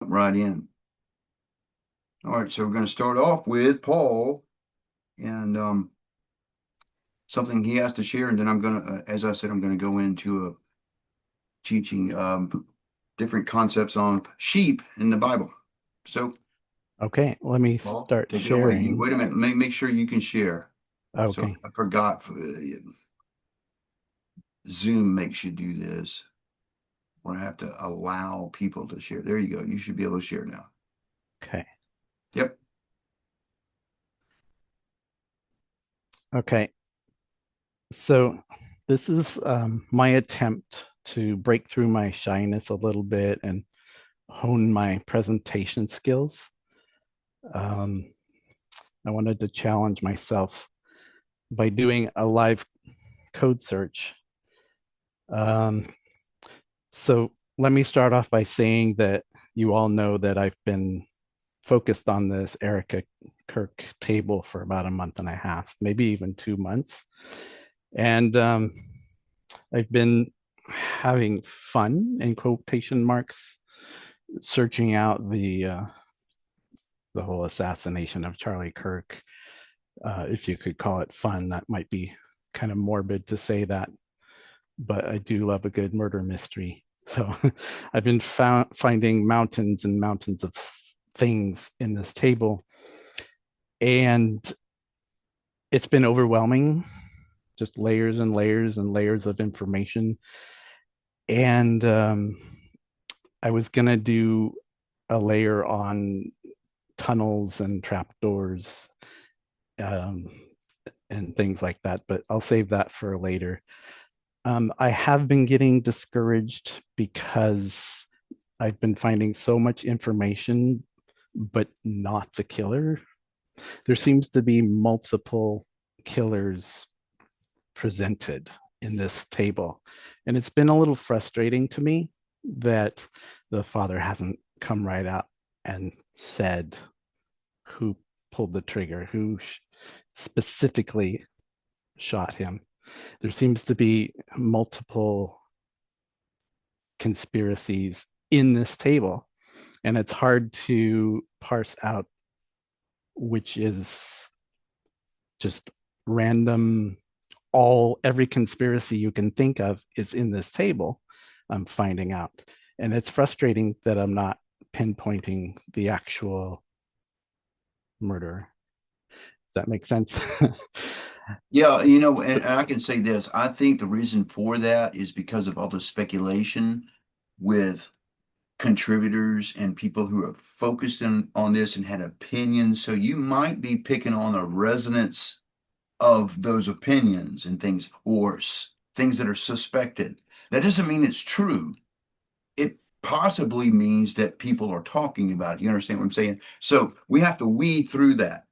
right in. All right, so we're going to start off with Paul and something he has to share, and then I'm going to, as I said, I'm going to go into a teaching different concepts on sheep in the Bible. So, Okay, let me Paul, start take it away. sharing. Wait a minute, make sure you can share. So Okay, I forgot. Zoom makes you do this, where I have to allow people to share. There you go. You should be able to share now. okay, Yep. okay. So this is my attempt to break through my shyness a little bit and hone my presentation skills. Um, I wanted to challenge myself by doing a live code search. Um, so let me start off by saying that you all know that I've been focused on this Erica Kirk table for about a month and a half, maybe even 2 months. And I've been having fun in quotation marks searching out the whole assassination of Charlie Kirk. If you could call it fun, that might be kind of morbid to say that, but I do love a good murder mystery. So I've been finding mountains and mountains of things in this table, and it's been overwhelming, just layers and layers and layers of information. And I was going to do a layer on tunnels and trapdoors um, and things like that, but I'll save that for later. I have been getting discouraged because I've been finding so much information, but not the killer. There seems to be multiple killers presented in this table. And it's been a little frustrating to me that the father hasn't come right out and said who pulled the trigger, who specifically shot him. There seems to be multiple conspiracies in this table, and it's hard to parse out which is just random. All every conspiracy you can think of is in this table. I'm finding out, and it's frustrating that I'm not pinpointing the actual murderer. Does that make sense? Yeah, and I can say this. I think the reason for that is because of all the speculation with contributors and people who are focused on this and had opinions. So you might be picking on a resonance of those opinions and things, or things that are suspected. That doesn't mean it's true. It possibly means that people are talking about it. You understand what I'm saying? So we have to weed through that.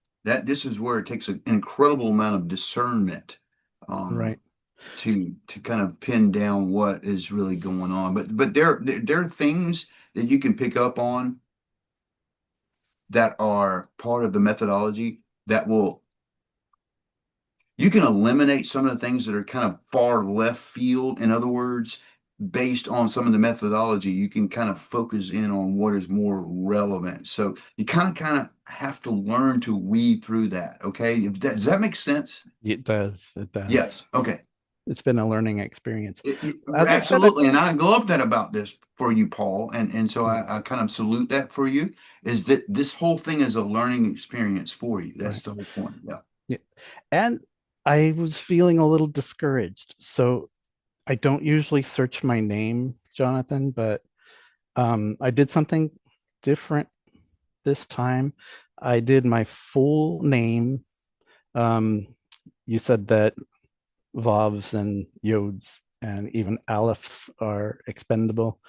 This is where it takes an incredible amount of discernment um, Right. to kind of pin down what is really going on. But there are things that you can pick up on that are part of the methodology that will you can eliminate some of the things that are kind of far left field. In other words, based on some of the methodology, you can kind of focus in on what is more relevant. So you kind of have to learn to weed through that. Okay. Does that make sense? It does. It does. Yes. Okay. It's been a learning experience. As I said, Absolutely. And I love that about this for you, Paul. And so yeah, I kind of salute that for you, is that this whole thing is a learning experience for you. That's right. the whole point. Yeah. Yeah. And I was feeling a little discouraged. So I don't usually search my name, Jonathan, but I did something different this time. I did my full name. Um, you said that Vovs and Yods and even Alephs are expendable.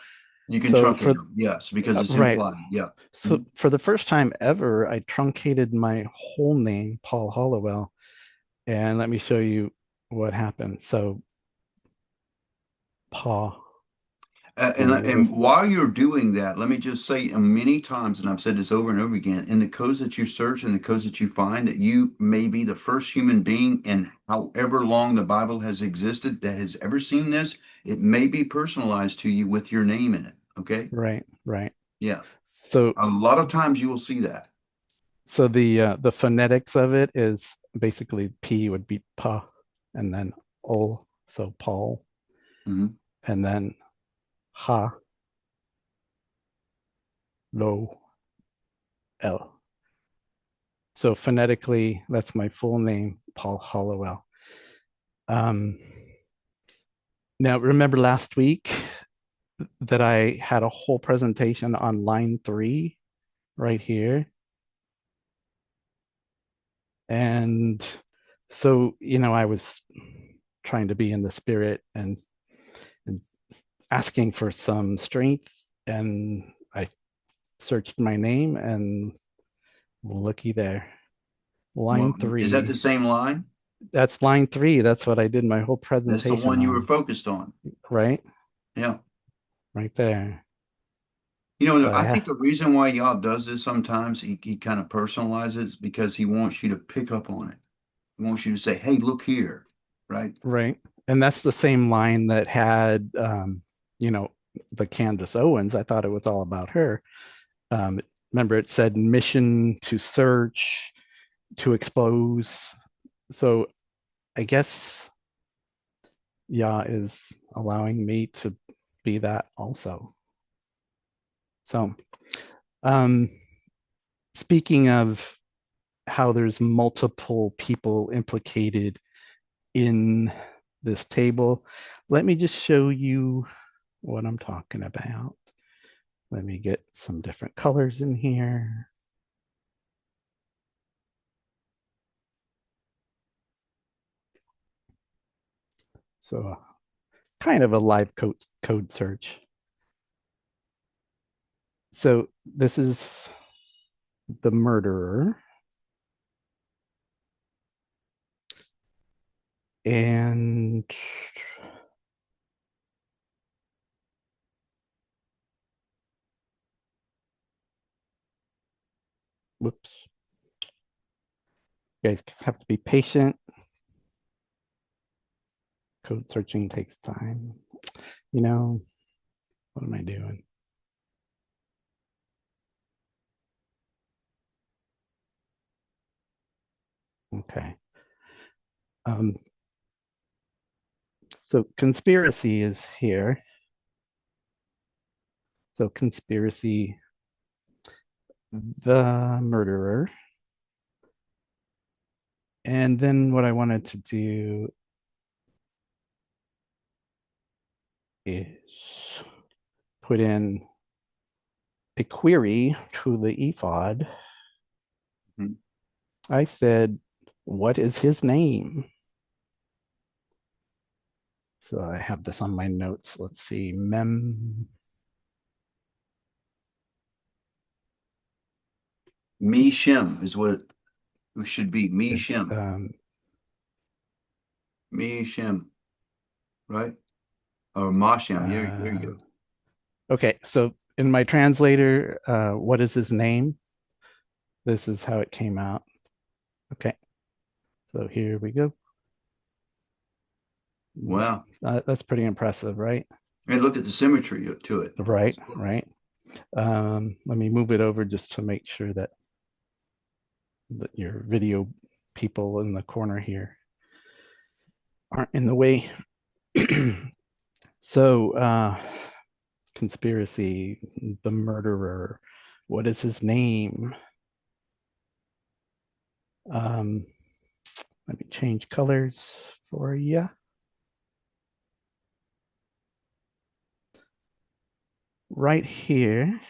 You can So truncate for them. Yes, because it's right. implied. Yeah. So Mhm. for the first time ever, I truncated my whole name, Paul Hollowell, and let me show you what happened. So Paul, And while you're doing that, let me just say many times, and I've said this over and over again, in the codes that you search and the codes that you find, that you may be the first human being in however long the Bible has existed that has ever seen this. It may be personalized to you with your name in it. Okay? right, right. Yeah. So A lot of times you will see that. so the phonetics of it is basically P would be pa, and then O, so Paul, Mhm. and then ha, lo, L. So phonetically, that's my full name, Paul Hollowell. Um, Now, remember last week that I had a whole presentation on line 3 right here? And so, I was trying to be in the spirit and asking for some strength. And I searched my name and looky there, line Well, is that the 3. same line? That's line 3. That's what I did my whole That's the presentation one you were on, focused on. right? Yeah. Right there. You So know, I think the reason why y'all does this sometimes, he kind of personalizes because he wants you to pick up on it. He wants you to say, hey, look here, right? right. And that's the same line that had, you know, the Candace Owens. I thought it was all about her. Um, Remember, it said mission to search, to expose. So I guess Yah is allowing me to be that also. So, um, speaking of how there's multiple people implicated in this table, let me just show you what I'm talking about. Let me get some different colors in here. So kind of a live code search. So this is the murderer. And whoops, you guys have to be patient. Code searching takes time. What am I doing? Okay. Um, so conspiracy is here. So conspiracy, the murderer. And then what I wanted to do is put in a query to the ephod. Mhm. I said, what is his name? So I have this on my notes. Let's see. Me Shem is what it should be. Me It's Shem. Me Shem, right? Or Ma Shem. There you uh, go. okay. So in my translator, what is his name? This is how it came out. Okay. So here we go. Wow. That's pretty impressive, right? And look at the symmetry to it. Right, right. Let me move it over just to make sure that your video people in the corner here aren't in the way. So, conspiracy, the murderer, what is his name? Um, Let me change colors for you. Right here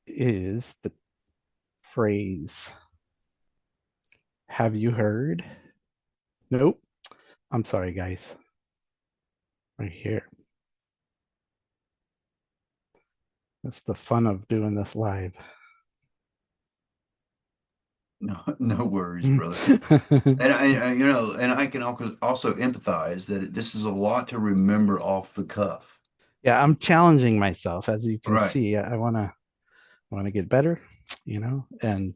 is the phrase, have you heard? Nope. I'm sorry, guys. Right here. That's the fun of doing this live. No, no worries, brother. And and I can also empathize that this is a lot to remember off the cuff. Yeah, I'm challenging myself. As you can Right. see, I want to get better, and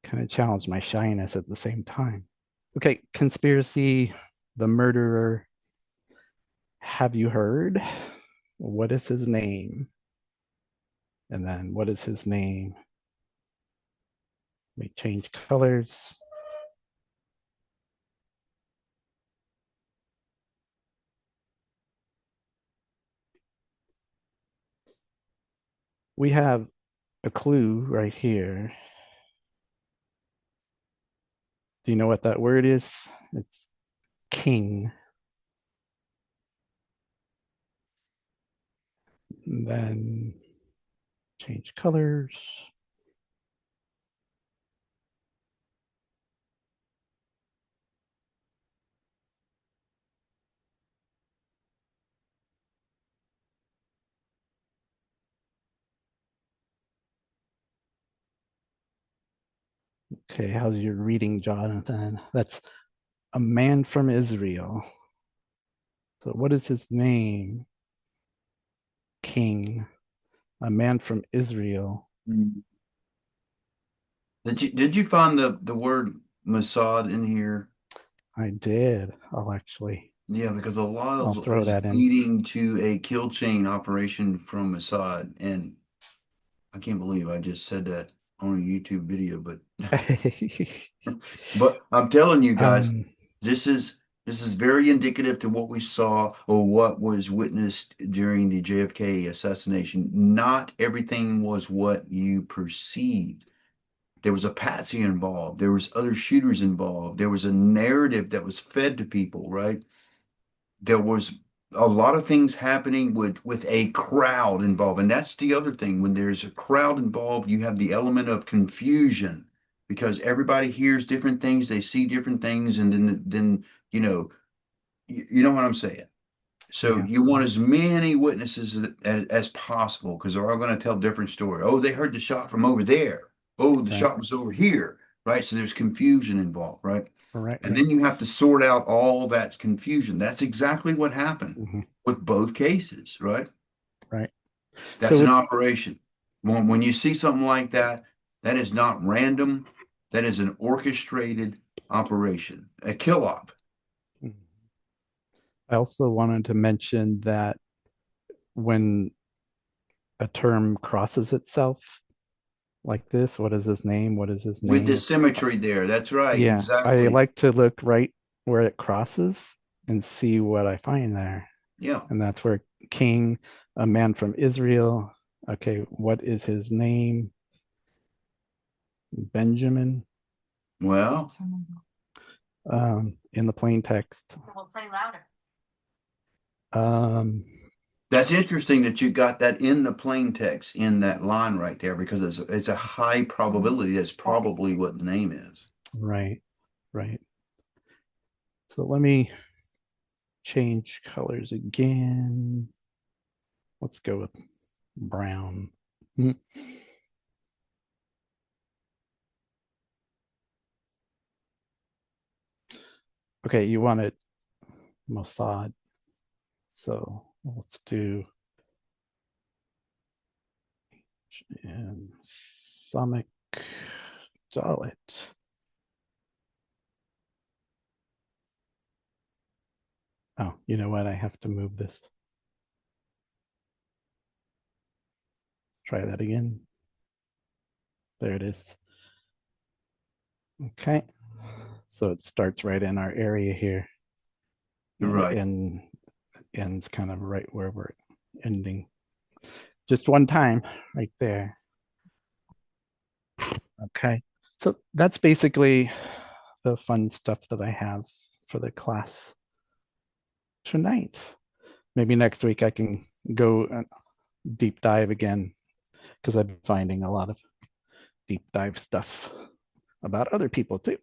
kind of challenge my shyness at the same time. Okay, conspiracy, the murderer. Have you heard? What is his name? And then what is his name? We change colors. We have a clue right here. Do you know what that word is? It's king. And then change colors. Okay, how's your reading, Jonathan? That's a man from Israel. So what is his name? King, a man from Israel. Mm. Did you find the word Mossad in here? I did. I'll actually, Yeah, because a lot I'll of throw is that in. leading to a kill chain operation from Mossad, and I can't believe I just said that on a YouTube video, but but I'm telling you guys, um, this is this is very indicative to what we saw or what was witnessed during the JFK assassination. Not everything was what you perceived. There was a patsy involved. There was other shooters involved. There was a narrative that was fed to people, right? There was a lot of things happening with a crowd involved. And that's the other thing. When there's a crowd involved, you have the element of confusion because everybody hears different things, they see different things, and then you know what I'm saying. So yeah, you want as many witnesses as possible because they're all going to tell different story. Oh, they heard the shot from over there. Oh, the right, shot was over here, right? So there's confusion involved, right? right, And right, then you have to sort out all that confusion. That's exactly what happened hmm, with both cases, right? right. That's So an with operation. When you see something like that, that is not random. That is an orchestrated operation, a kill op. I also wanted to mention that when a term crosses itself like this, what is his name? What is his With the name? symmetry there. That's right. Yeah, I Exactly. like to look right where it crosses and see what I find there. Yeah. And that's where King, a man from Israel. Okay, what is his name? Benjamin, Well, in the plain text. Um, that's interesting that you got that in the plain text in that line right there because it's a high probability that's probably what the name is. right, right. So let me change colors again. Let's go with brown. Hmm. Okay, you wanted Mossad. So let's do Samic Dalit. Oh, you know what? I have to move this. Try that again. There it is. Okay. So it starts right in our area here. And it Right. ends kind of right where we're ending. Just one time right there. Okay. So that's basically the fun stuff that I have for the class tonight. Maybe next week I can go deep dive again because I've been finding a lot of deep dive stuff about other people too.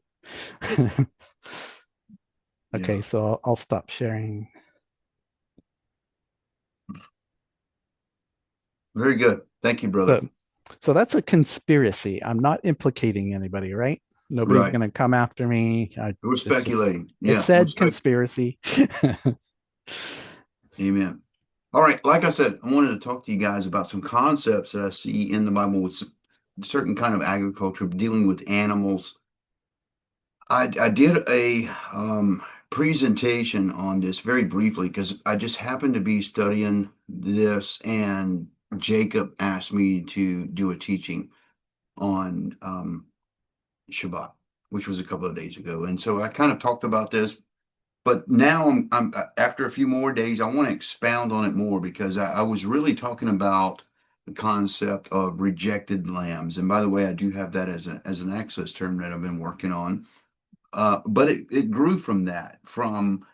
Okay, Yeah. so I'll stop sharing. Very good. Thank you, brother. So, so that's a conspiracy. I'm not implicating anybody, right? Nobody's Right. going to come after me. We're It's just, speculating. it Yeah, we're said spec. conspiracy. Amen. All right. Like I said, I wanted to talk to you guys about some concepts that I see in the Bible with certain kind of agriculture dealing with animals. I did a presentation on this very briefly because I just happened to be studying this, and Jacob asked me to do a teaching on Shabbat, which was a couple of days ago. And so I kind of talked about this, but now I'm after a few more days, I want to expound on it more because I was really talking about the concept of rejected lambs. And by the way, I do have that as an access term that I've been working on. But it grew from that. From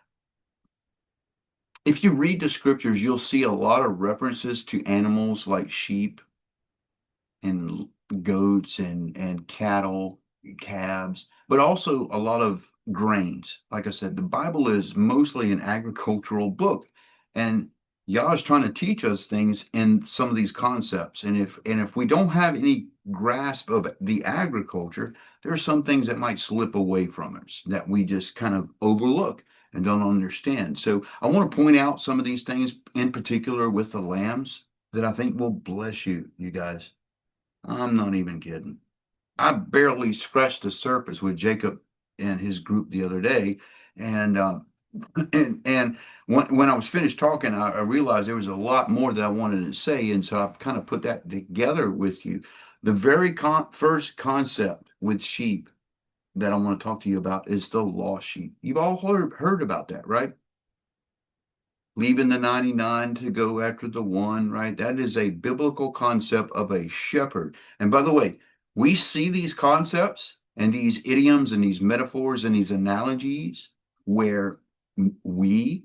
If you read the scriptures, you'll see a lot of references to animals like sheep and goats and cattle, calves, but also a lot of grains. Like I said, the Bible is mostly an agricultural book, and Yah is trying to teach us things in some of these concepts. And if we don't have any grasp of the agriculture, there are some things that might slip away from us that we just kind of overlook and don't understand. So I want to point out some of these things in particular with the lambs that I think will bless you guys. I'm not even kidding. I barely scratched the surface with Jacob and his group the other day, and and when I was finished talking, I realized there was a lot more that I wanted to say, and so I've kind of put that together with you. The very first concept with sheep that I want to talk to you about is the lost sheep. You've all heard about that, right? Leaving the 99 to go after the one, right? That is a biblical concept of a shepherd. And by the way, we see these concepts and these idioms and these metaphors and these analogies where we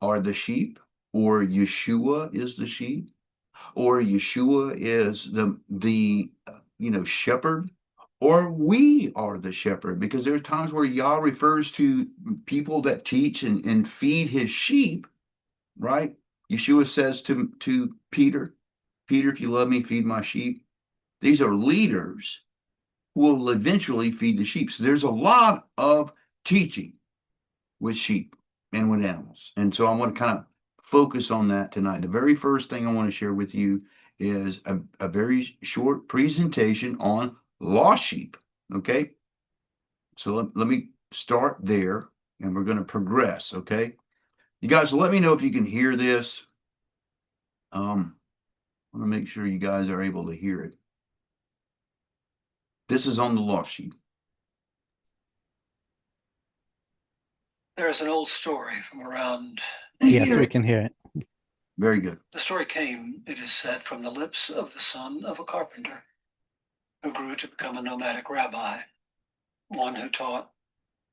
are the sheep, or Yeshua is the sheep, or Yeshua is the shepherd, or we are the shepherd, because there are times where Yah refers to people that teach and feed his sheep, right? Yeshua says to Peter, Peter, if you love me, feed my sheep. These are leaders who will eventually feed the sheep. So there's a lot of teaching with sheep and with animals. And so I want to kind of focus on that tonight. The very first thing I want to share with you is a very short presentation on lost sheep. Okay. So let me start there, and we're going to progress. Okay. You guys, let me know if you can hear this. I want to make sure you guys are able to hear it. This is on the lost sheep. There is an old story from around. Yes, we can hear it. Very good. The story came, it is said, from the lips of the son of a carpenter who grew to become a nomadic rabbi, one who taught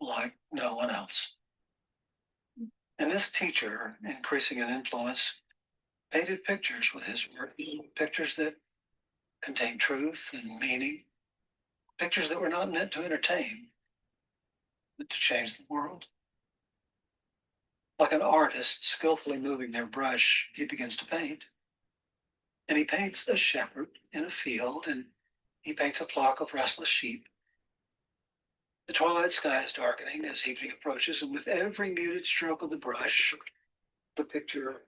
like no one else. And this teacher, increasing in influence, painted pictures with his work, pictures that contained truth and meaning, pictures that were not meant to entertain, but to change the world. Like an artist skillfully moving their brush, he begins to paint. And he paints a shepherd in a field, and he paints a flock of restless sheep. The twilight sky is darkening as evening approaches, and with every muted stroke of the brush, the picture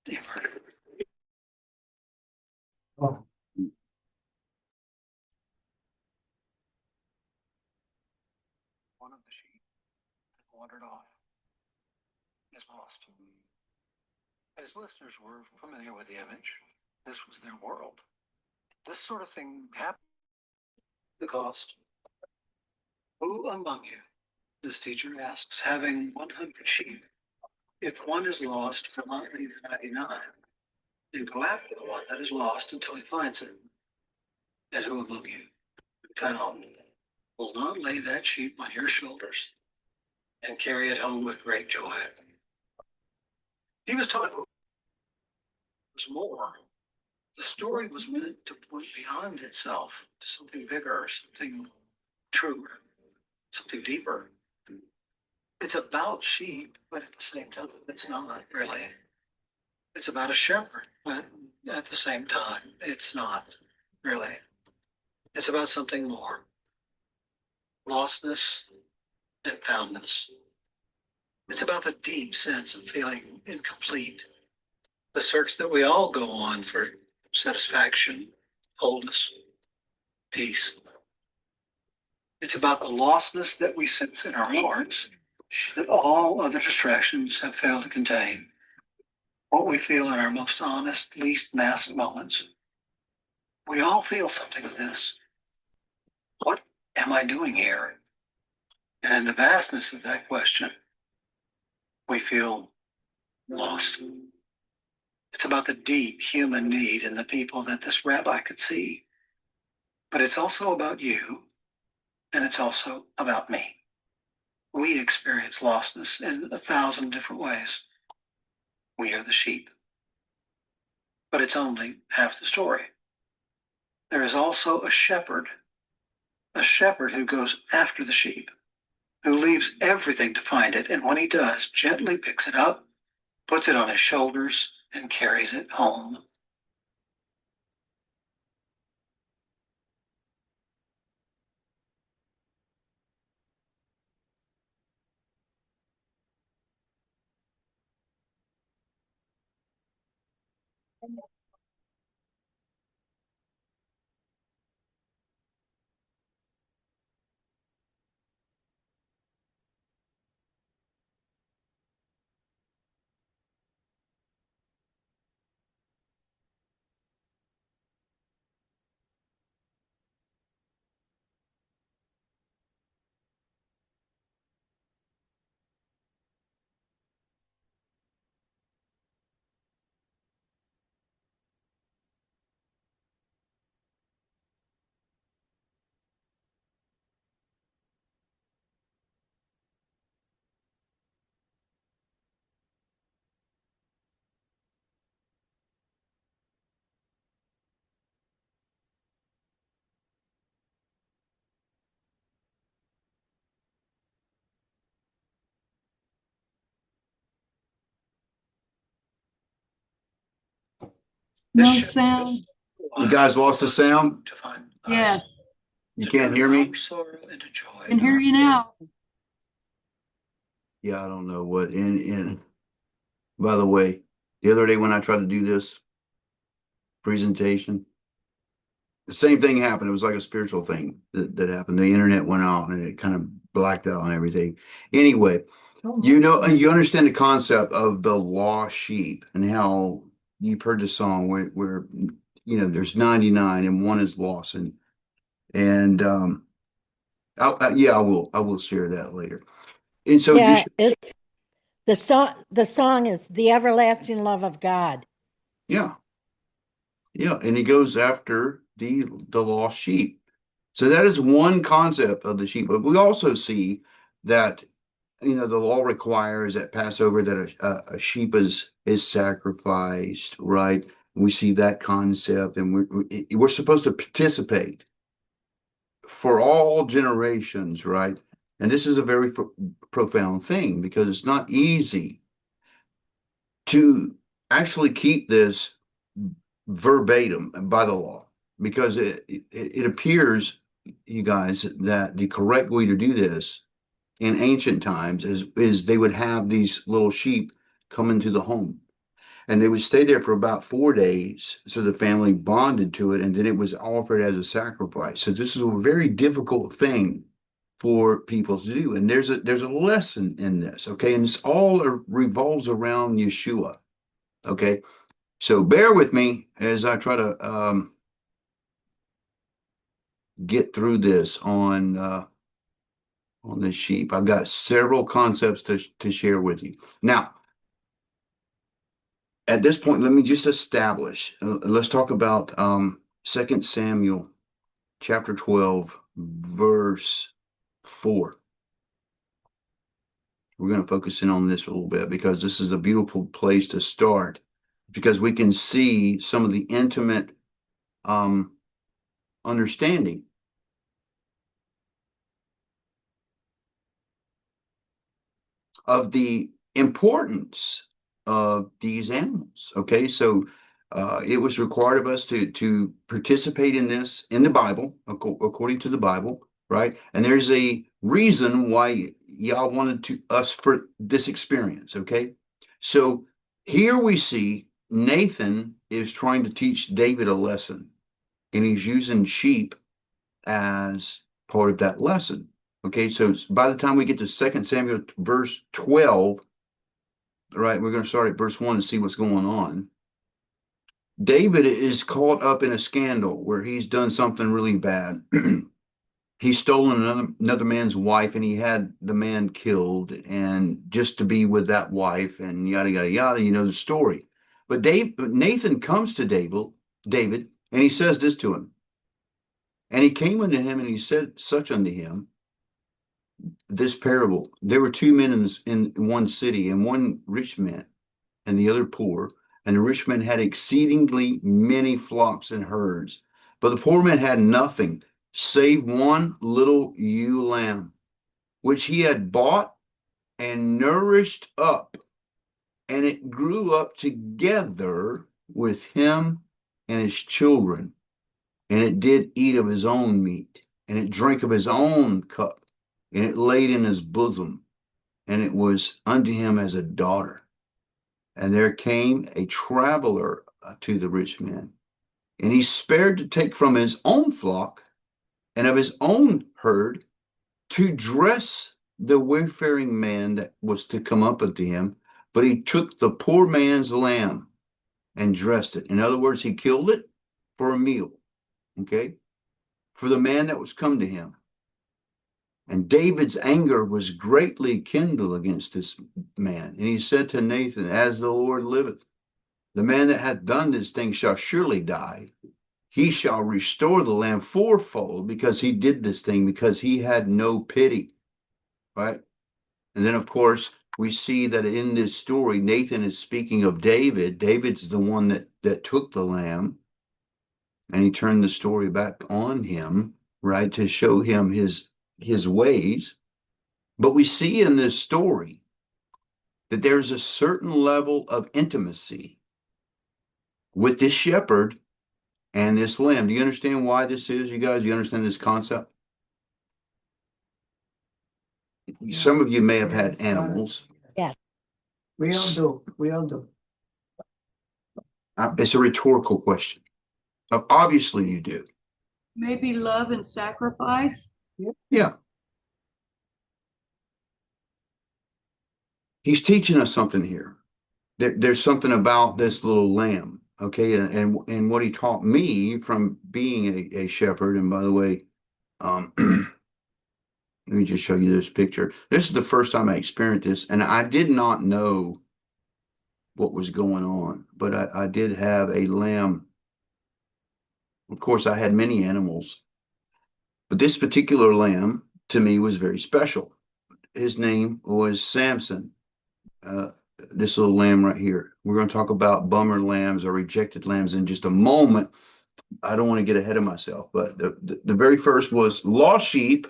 emerges. Oh. One of the sheep had wandered off, is lost. And his listeners were familiar with the image. This was their world. This sort of thing happened. The cost. Who among you, this teacher asks, having 100 sheep, if one is lost, will not leave the 99 and go after the one that is lost until he finds it? And who among you, found, will not lay that sheep on your shoulders and carry it home with great joy? He was talking about more. The story was meant to point beyond itself to something bigger, something truer, something deeper. It's about sheep, but at the same time, it's not really. It's about a shepherd, but at the same time, it's not really. It's about something more. Lostness and foundness. It's about the deep sense of feeling incomplete. The search that we all go on for satisfaction, wholeness, peace. It's about the lostness that we sense in our hearts that all other distractions have failed to contain. What we feel in our most honest, least masked moments. We all feel something of this. What am I doing here? And in the vastness of that question, we feel lost. It's about the deep human need in the people that this rabbi could see. But it's also about you, and it's also about me. We experience lostness in 1,000 different ways. We are the sheep. But it's only half the story. There is also a shepherd who goes after the sheep, who leaves everything to find it, and when he does, gently picks it up, puts it on his shoulders, and carries it home. No sound. You guys lost the sound? To find Yes, You can't hear me? sorrow into joy. I can hear you now. Yeah, I don't know what. And by the way, the other day when I tried to do this presentation, the same thing happened. It was like a spiritual thing that happened. The internet went out and it kind of blacked out and everything. Anyway, you know, and you understand the concept of the lost sheep and how you've heard the song where you know there's 99 and one is lost and yeah, I will share that later. And so Yeah, it's the song. The song is "The Everlasting Love of God." yeah, yeah, and he goes after the lost sheep. So that is one concept of the sheep. But we also see that you know the law requires at Passover that a sheep is sacrificed, right? We see that concept, and we're supposed to participate for all generations, right? And this is a very profound thing because it's not easy to actually keep this verbatim by the law because it appears, you guys, that the correct way to do this in ancient times is they would have these little sheep come into the home and they would stay there for about 4 days so the family bonded to it and then it was offered as a sacrifice. So this is a very difficult thing for people to do, and there's a lesson in this, okay, and it's all revolves around Yeshua, okay. So bear with me as I try to get through this on the sheep. I've got several concepts to share with you now. At this point, let me just establish. Let's talk about 2 Samuel chapter 12, verse 4. We're going to focus in on this a little bit because this is a beautiful place to start because we can see some of the intimate understanding of the importance of these animals. Okay, so it was required of us to participate in this in the Bible, according to the Bible, right? And there's a reason why y'all wanted to us for this experience. Okay, so here we see Nathan is trying to teach David a lesson, and he's using sheep as part of that lesson. Okay, so by the time we get to 2 Samuel verse 12, right, we're going to start at verse 1 and see what's going on. David is caught up in a scandal where he's done something really bad. He's stolen another man's wife, and he had the man killed, and just to be with that wife, and yada yada yada. You know the story. But Nathan comes to David, and he says this to him. And he came unto him, and he said such unto him this parable. There were two men in one city, and one rich man, and the other poor. And the rich man had exceedingly many flocks and herds, but the poor man had nothing save one little ewe lamb, which he had bought and nourished up, and it grew up together with him and his children, and it did eat of his own meat, and it drank of his own cup, and it laid in his bosom, and it was unto him as a daughter. And there came a traveler to the rich man, and he spared to take from his own flock and of his own herd to dress the wayfaring man that was to come up unto him. But he took the poor man's lamb and dressed it. In other words, he killed it for a meal, okay, for the man that was come to him. And David's anger was greatly kindled against this man. And he said to Nathan, as the Lord liveth, the man that hath done this thing shall surely die. He shall restore the lamb fourfold, because he did this thing, because he had no pity. Right? And then, of course, we see that in this story, Nathan is speaking of David. David's the one that took the lamb, and he turned the story back on him, right, to show him his ways. But we see in this story that there's a certain level of intimacy with this shepherd and this lamb. Do you understand why this is, you guys? You understand this concept? Some of you may have had animals. Yeah. We all do. We all do. It's a rhetorical question. Obviously you do. Maybe love and sacrifice. Yeah. He's teaching us something here. There's something about this little lamb, okay? And what he taught me from being a shepherd, and by the way, let me just show you this picture. This is the first time I experienced this, and I did not know what was going on, but I did have a lamb. Of course, I had many animals, but this particular lamb to me was very special. His name was Samson. This little lamb right here. We're going to talk about bummer lambs or rejected lambs in just a moment. I don't want to get ahead of myself, but the very first was lost sheep.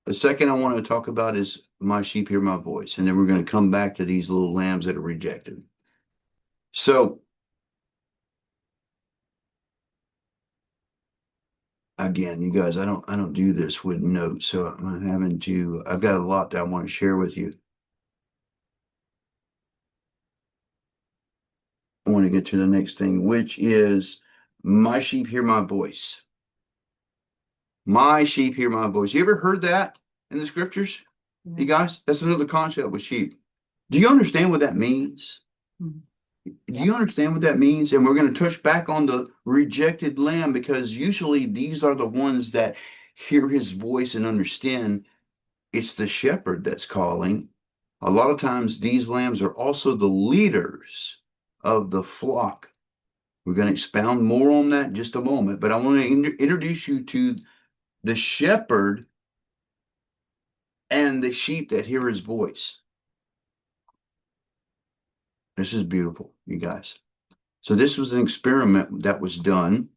The second I want to talk about is my sheep hear my voice. And then we're going to come back to these little lambs that are rejected. So again, you guys, I don't do this with notes. So I'm having to, I've got a lot that I want to share with you. I want to get to the next thing, which is my sheep hear my voice. My sheep hear my voice. You ever heard that in the scriptures? You guys, that's another concept with sheep. Do you understand what that means? Do you understand what that means? And we're going to touch back on the rejected lamb, because usually these are the ones that hear his voice and understand it's the shepherd that's calling. A lot of times these lambs are also the leaders of the flock. We're going to expound more on that in just a moment, but I want to introduce you to the shepherd and the sheep that hear his voice. This is beautiful, you guys. So this was an experiment that was done.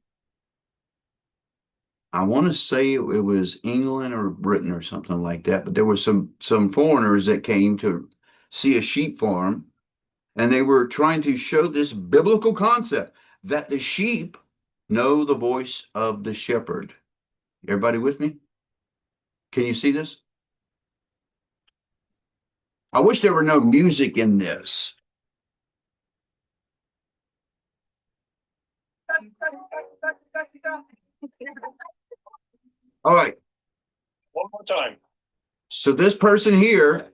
I want to say it was England or Britain or something like that, but there were some foreigners that came to see a sheep farm, and they were trying to show this biblical concept that the sheep know the voice of the shepherd. Everybody with me? Can you see this? I wish there were no music in this. All right. Time. So this person here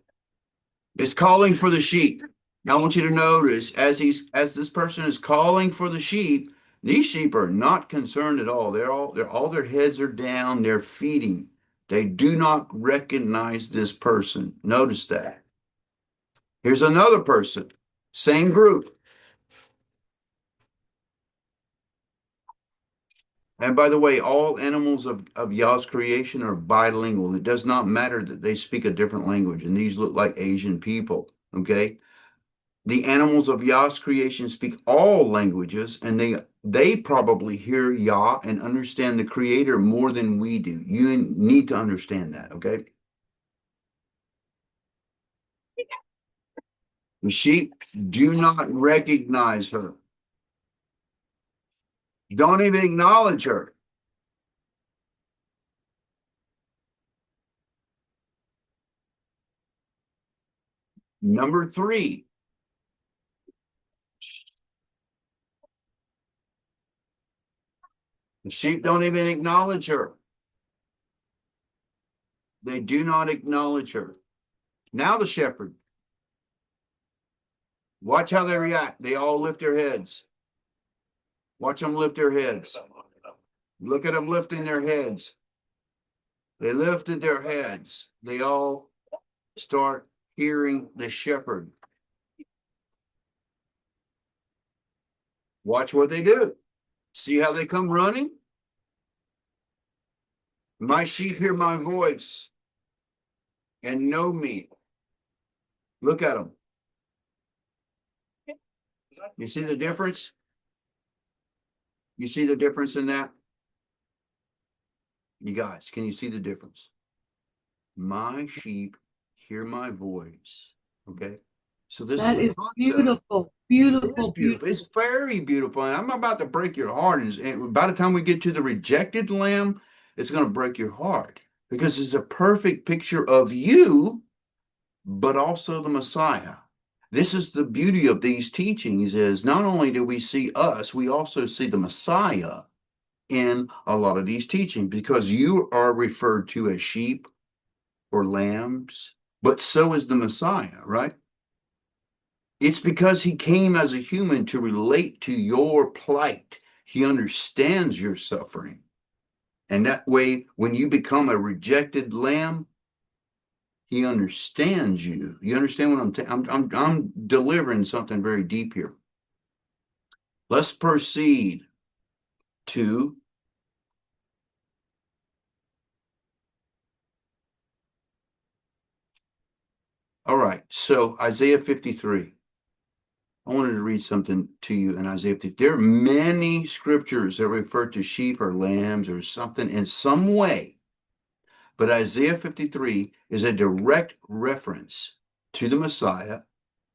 is calling for the sheep. Now I want you to notice as this person is calling for the sheep, these sheep are not concerned at all. All their heads are down, they're feeding. They do not recognize this person. Notice that. Here's another person, same group. And by the way, all animals of Yah's creation are bilingual. It does not matter that they speak a different language, and these look like Asian people, okay? The animals of Yah's creation speak all languages, and they probably hear Yah and understand the Creator more than we do. You need to understand that, okay? The sheep do not recognize her. Don't even acknowledge her. Number 3. The sheep don't even acknowledge her. They do not acknowledge her. Now the shepherd. Watch how they react. They all lift their heads. Watch them lift their heads. Look at them lifting their heads. They lifted their heads. They all start hearing the shepherd. Watch what they do. See how they come running? My sheep hear my voice and know me. Look at them. You see the difference? You see the difference in that? You guys, can you see the difference? My sheep hear my voice. Okay. So this That is is concept. beautiful, It is beautiful, beautiful. beautiful. It's very beautiful. And I'm about to break your heart. And by the time we get to the rejected lamb, it's going to break your heart because it's a perfect picture of you, but also the Messiah. This is the beauty of these teachings is not only do we see us, we also see the Messiah in a lot of these teachings because you are referred to as sheep or lambs, but so is the Messiah, right? It's because he came as a human to relate to your plight. He understands your suffering. And that way, when you become a rejected lamb, he understands you. You understand what I'm delivering something very deep here. Let's proceed to all right. So Isaiah 53. I wanted to read something to you in Isaiah 53. There are many scriptures that refer to sheep or lambs or something in some way. But Isaiah 53 is a direct reference to the Messiah.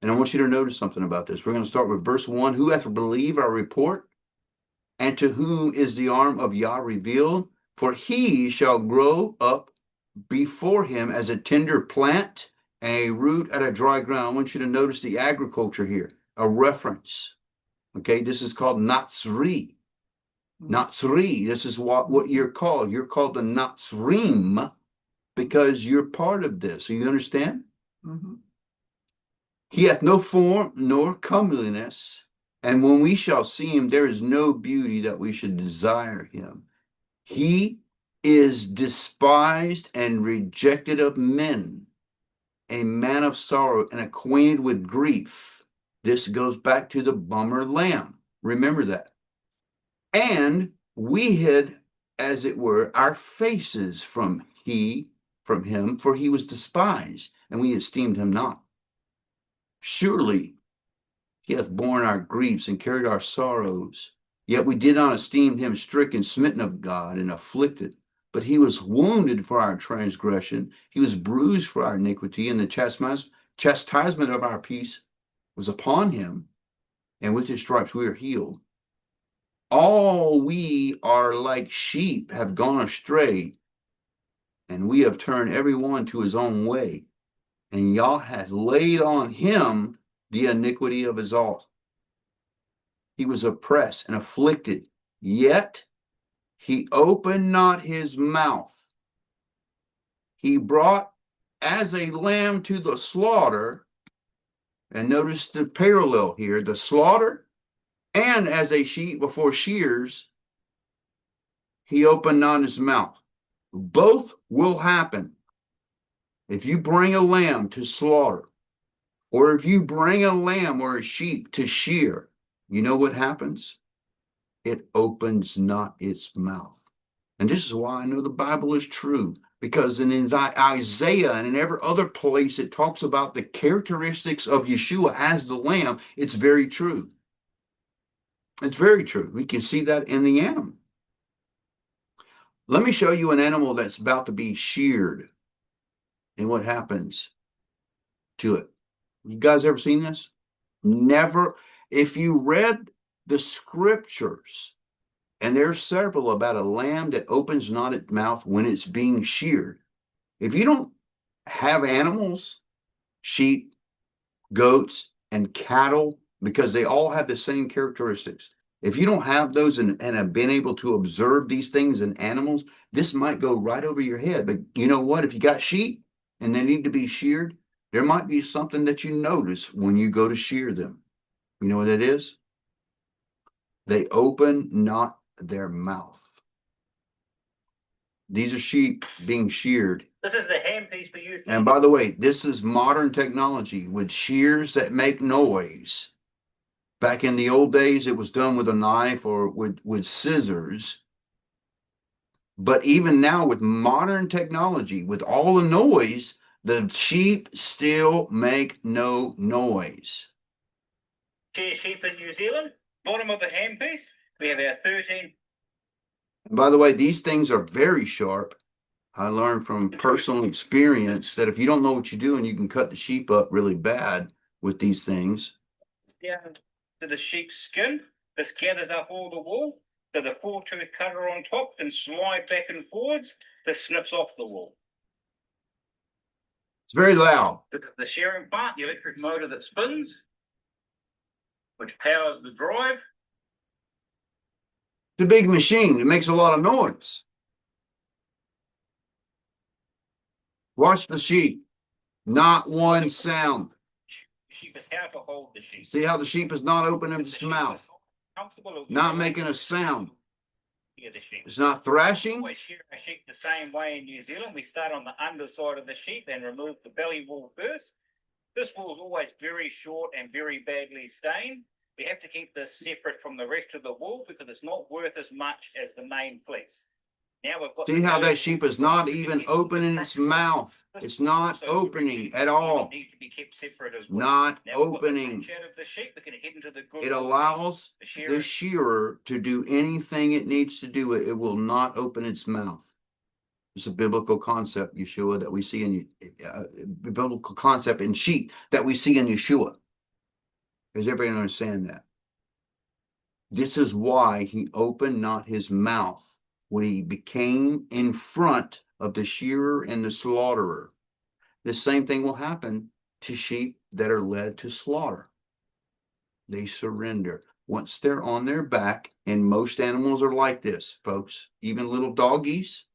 And I want you to notice something about this. We're going to start with verse 1. Who hath believed our report? And to whom is the arm of Yah revealed? For he shall grow up before him as a tender plant and a root at a dry ground. I want you to notice the agriculture here, a reference. Okay, this is called Natsri. Natsri, this is what you're called. You're called the Natsrim because you're part of this. So you understand? Mhm. He hath no form nor comeliness, and when we shall see him, there is no beauty that we should desire him. He is despised and rejected of men, a man of sorrow and acquainted with grief. This goes back to the bummer lamb. Remember that. And we hid, as it were, our faces from him, for he was despised, and we esteemed him not. Surely he hath borne our griefs and carried our sorrows. Yet we did not esteem him stricken, smitten of God, and afflicted. But he was wounded for our transgression. He was bruised for our iniquity, and the chastisement of our peace was upon him. And with his stripes we are healed. All we are like sheep have gone astray, and we have turned every one to his own way. And Yah hath laid on him the iniquity of us all. He was oppressed and afflicted, yet he opened not his mouth. he brought as a lamb to the slaughter, and notice the parallel here, the slaughter, and as a sheep before shears, he opened not his mouth. Both will happen. If you bring a lamb to slaughter, or if you bring a lamb or a sheep to shear, you know what happens? It opens not its mouth. And this is why I know the Bible is true, because in Isaiah and in every other place it talks about the characteristics of Yeshua as the lamb. It's very true. It's very true. We can see that in the animal. Let me show you an animal that's about to be sheared and what happens to it. You guys ever seen this? Never. If you read the scriptures, and there's several about a lamb that opens not its mouth when it's being sheared. If you don't have animals, sheep, goats, and cattle, because they all have the same characteristics. If you don't have those and have been able to observe these things in animals, this might go right over your head. But you know what? If you got sheep and they need to be sheared, there might be something that you notice when you go to shear them. You know what it is? They open not their mouth. These are sheep being sheared. This is the handpiece we use. And by the way, this is modern technology with shears that make noise. Back in the old days, it was done with a knife or with scissors. But even now with modern technology, with all the noise, the sheep still make no noise. Sheep in New Zealand, bottom of the handpiece, we have our 13. And by the way, these things are very sharp. I learned from personal experience that if you don't know what you're doing, you can cut the sheep up really bad with these things. Down to the sheep's skin. This gathers up all the wool. So the 4-tooth cutter on top can slide back and forwards. This snips off the wool. It's very loud. This is the shearing part, the electric motor that spins, which powers the drive. It's a big machine. It makes a lot of noise. Watch the sheep. Not one sound. Sheep is how to hold the sheep. See how the sheep is not opening its mouth, not making a sound. It's not thrashing. We shear a sheep the same way in New Zealand. We start on the underside of the sheep and remove the belly wool first. This wool is always very short and very badly stained. We have to keep this separate from the rest of the wool because it's not worth as much as the main fleece. Now we've got. See how that sheep is not even opening its mouth. It's not opening at all. Needs to be kept separate as well. Not Now we've got the opening. fringe out of the sheep. We're going to head into the good. It allows the shearer to do anything it needs to do. It will not open its mouth. It's a biblical concept, Yeshua, that we see in biblical concept in sheep that we see in Yeshua. Does everybody understand that? This is why he opened not his mouth when he became in front of the shearer and the slaughterer. The same thing will happen to sheep that are led to slaughter. They surrender. Once they're on their back, and most animals are like this, folks, even little doggies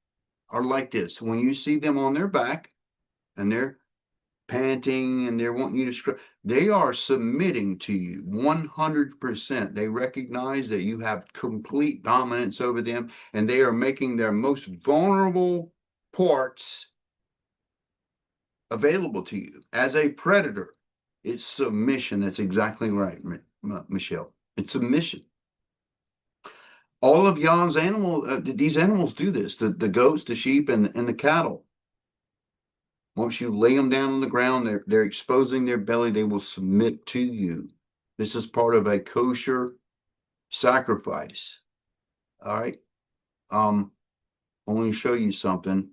are like this. When you see them on their back and they're panting and they're wanting you to scratch, they are submitting to you 100%. They recognize that you have complete dominance over them, and they are making their most vulnerable parts available to you. As a predator, it's submission. That's exactly right, Michelle. It's submission. All of Jan's these animals do this, the goats, the sheep, and the cattle. Once you lay them down on the ground, they're exposing their belly, they will submit to you. This is part of a kosher sacrifice. All right. I want to show you something.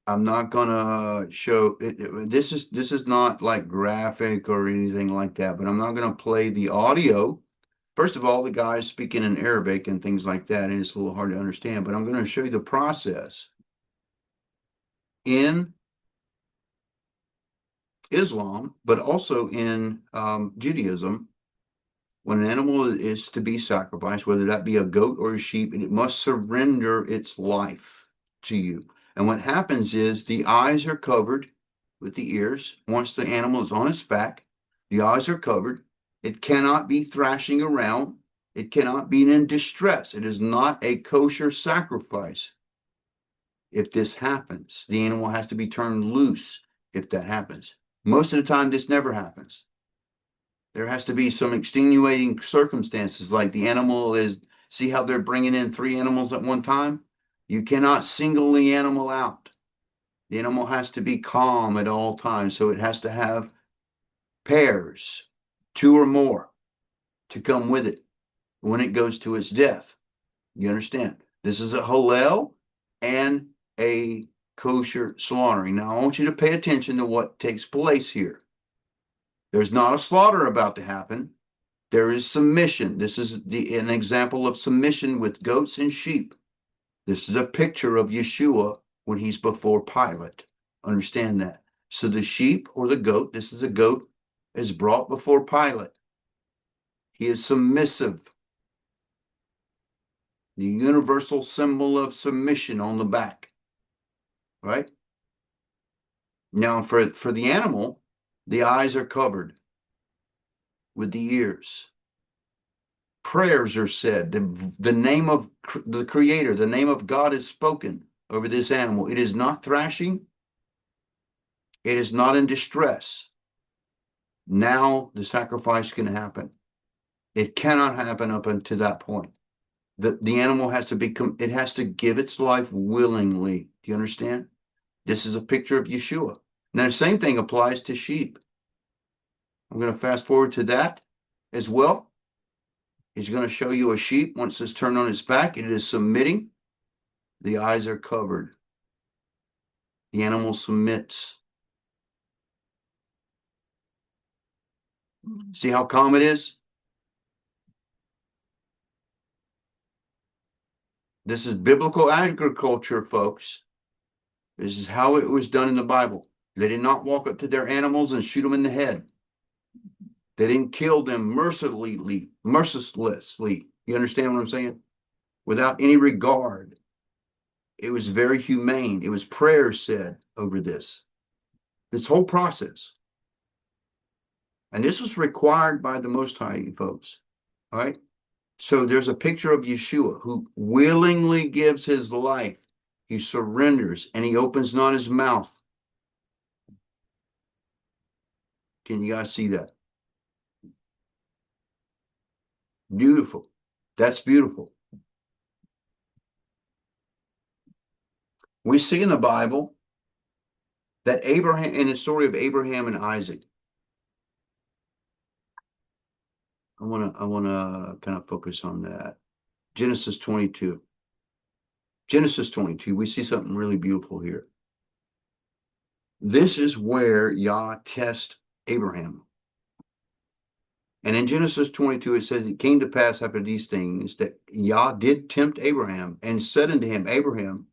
I'm not gonna show it. This is not like graphic or anything like that, but I'm not gonna play the audio. First of all, the guy is speaking in Arabic and things like that, and it's a little hard to understand, but I'm going to show you the process. In Islam, but also in Judaism, when an animal is to be sacrificed, whether that be a goat or a sheep, it must surrender its life. to you. And what happens is the eyes are covered with the ears. Once the animal is on its back, the eyes are covered. It cannot be thrashing around. It cannot be in distress. It is not a kosher sacrifice. If this happens, the animal has to be turned loose if that happens. Most of the time, this never happens. There has to be some extenuating circumstances, like the animal is, see how they're bringing in 3 animals at one time? You cannot single the animal out. The animal has to be calm at all times, so it has to have pairs, 2 or more, to come with it when it goes to its death. You understand? This is a halal and a kosher slaughtering. Now, I want you to pay attention to what takes place here. There's not a slaughter about to happen. There is submission. This is an example of submission with goats and sheep. This is a picture of Yeshua when he's before Pilate. Understand that. So the sheep or the goat, this is a goat, is brought before Pilate. He is submissive. The universal symbol of submission on the back. Right? Now, for the animal, the eyes are covered with the ears. Prayers are said. The name of the Creator, the name of God is spoken over this animal. It is not thrashing. It is not in distress. Now the sacrifice can happen. It cannot happen up until that point. The animal has to become, it has to give its life willingly. Do you understand? This is a picture of Yeshua. Now, the same thing applies to sheep. I'm going to fast forward to that as well. He's going to show you a sheep. Once it's turned on its back, it is submitting. The eyes are covered. The animal submits. See how calm it is? This is biblical agriculture, folks. This is how it was done in the Bible. They did not walk up to their animals and shoot them in the head. They didn't kill them mercilessly. You understand what I'm saying? Without any regard. It was very humane. It was prayers said over this whole process. And this was required by the Most High, folks. All right? So there's a picture of Yeshua who willingly gives his life. He surrenders and he opens not his mouth. Can you guys see that? Beautiful. That's beautiful. We see in the Bible that Abraham, in the story of Abraham and Isaac, I want to kind of focus on that. Genesis 22. Genesis 22, we see something really beautiful here. This is where Yah tests Abraham. And in Genesis 22, it says, it came to pass after these things that Yah did tempt Abraham and said unto him, Abraham,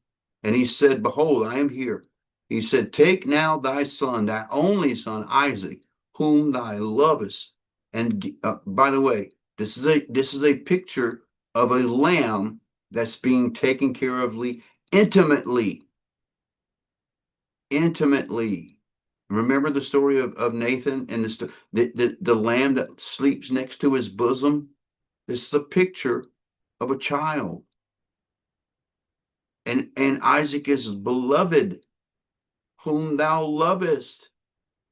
and he said, behold, I am here. He said, take now thy son, thy only son, Isaac, whom thou lovest. And by the way, this is a picture of a lamb that's being taken care of intimately. Intimately. Remember the story of Nathan and the lamb that sleeps next to his bosom? This is a picture of a child. And Isaac is beloved, whom thou lovest.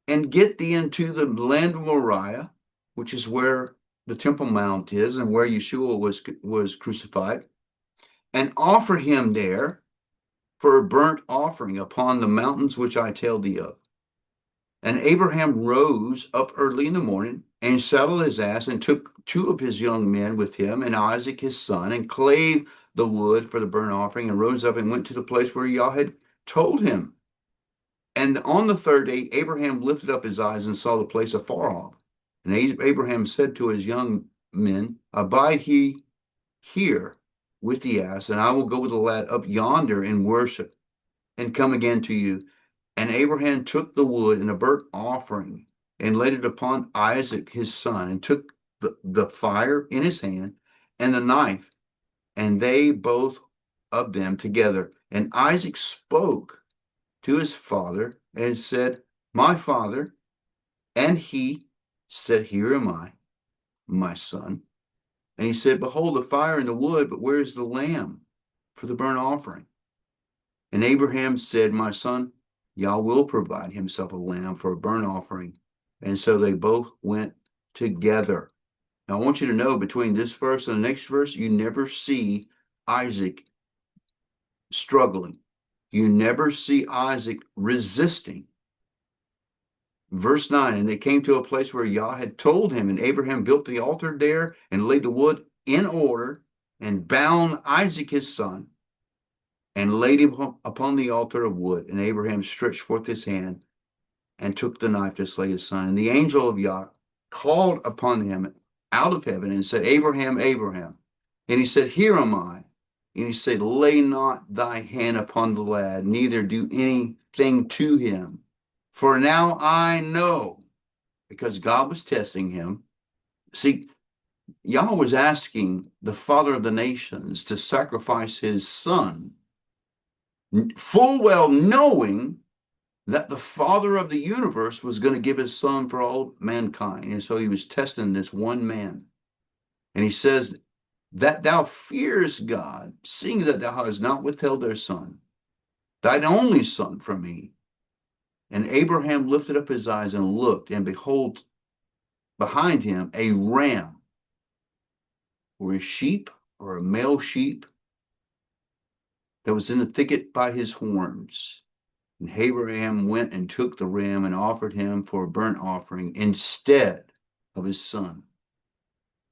And get thee into the land of Moriah, which is where the Temple Mount is and where Yeshua was crucified, and offer him there for a burnt offering upon the mountains which I tell thee of. And Abraham rose up early in the morning and saddled his ass and took 2 of his young men with him and Isaac his son and clave the wood for the burnt offering and rose up and went to the place where Yah had told him. And on the 3rd day, Abraham lifted up his eyes and saw the place afar off. And Abraham said to his young men, abide ye here with the ass, and I will go with the lad up yonder and worship and come again to you. And Abraham took the wood and a burnt offering and laid it upon Isaac his son, and took the fire in his hand and the knife, and they both of them together And Isaac spoke to his father and said, my father. And he said, here am I, my son. And he said, behold, the fire and the wood, but where is the lamb for the burnt offering? And Abraham said, my son, Yah will provide himself a lamb for a burnt offering. And so they both went together. Now, I want you to know, between this verse and the next verse, you never see Isaac struggling. You never see Isaac resisting. Verse 9, and they came to a place where Yah had told him, and Abraham built the altar there and laid the wood in order and bound Isaac his son and laid him upon the altar of wood. And Abraham stretched forth his hand and took the knife to slay his son. And the angel of Yah called upon him out of heaven and said, Abraham, Abraham. And he said, here am I. And he said, lay not thy hand upon the lad, neither do anything to him. For now I know, because God was testing him. See, Yah was asking the father of the nations to sacrifice his son, full well knowing that the father of the universe was going to give his son for all mankind. And so he was testing this one man. And he says, that thou fears God, seeing that thou hast not withheld their son, thine only son, from me. And Abraham lifted up his eyes and looked, and behold, behind him a ram, or a sheep, or a male sheep, that was in the thicket by his horns. And Abraham went and took the ram and offered him for a burnt offering instead of his son.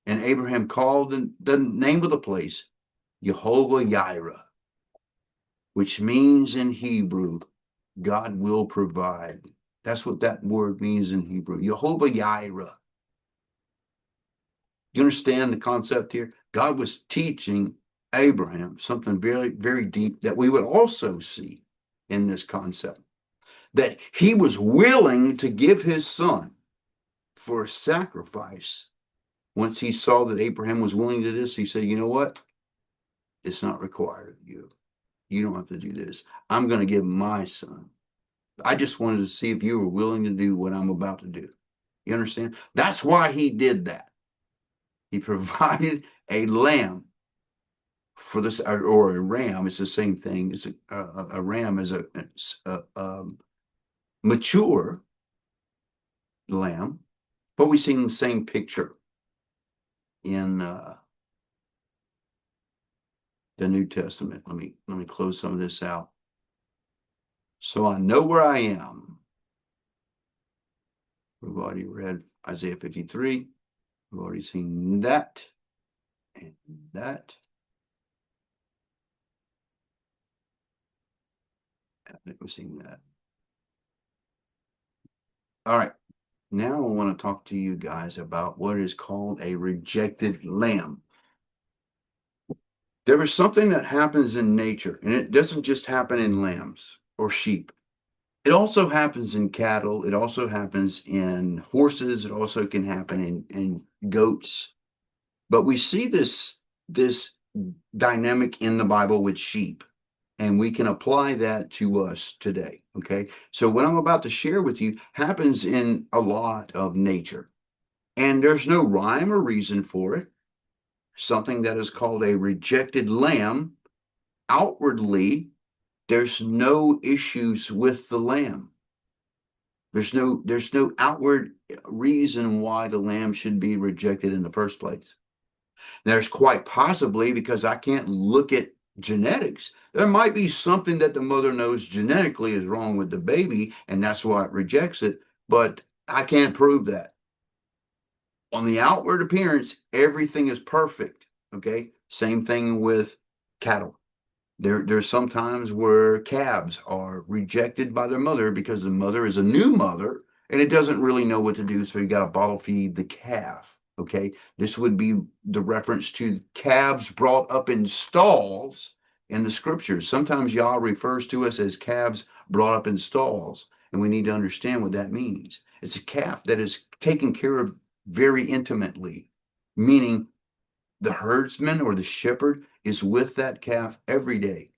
And Abraham called the name of the place Jehovah Jireh, which means in Hebrew, God will provide. That's what that word means in Hebrew, Jehovah Jireh. You understand the concept here? God was teaching Abraham something very, very deep that we would also see in this concept, that he was willing to give his son for a sacrifice. Once he saw that Abraham was willing to do this, he said, you know what? It's not required of you. You don't have to do this. I'm going to give my son. I just wanted to see if you were willing to do what I'm about to do. You understand? That's why he did that. He provided a lamb for this, or a ram. It's the same thing. It's a ram is a mature lamb, but we see the same picture in the New Testament. Let me close some of this out. So I know where I am. We've already read Isaiah 53. We've already seen that and that. I think we've seen that. All right. Now I want to talk to you guys about what is called a rejected lamb. There is something that happens in nature, and it doesn't just happen in lambs or sheep. It also happens in cattle. It also happens in horses. It also can happen in goats. But we see this dynamic in the Bible with sheep, and we can apply that to us today. Okay. So what I'm about to share with you happens in a lot of nature, and there's no rhyme or reason for it. Something that is called a rejected lamb, outwardly, there's no issues with the lamb. There's no outward reason why the lamb should be rejected in the first place. There's quite possibly, because I can't look at genetics, there might be something that the mother knows genetically is wrong with the baby, and that's why it rejects it, but I can't prove that. On the outward appearance, everything is perfect. Okay. Same thing with cattle. There's some times where calves are rejected by their mother because the mother is a new mother and it doesn't really know what to do. So you got to bottle feed the calf. Okay. This would be the reference to calves brought up in stalls in the scriptures. Sometimes Yah refers to us as calves brought up in stalls, and we need to understand what that means. It's a calf that is taken care of very intimately, meaning the herdsman or the shepherd is with that calf every day.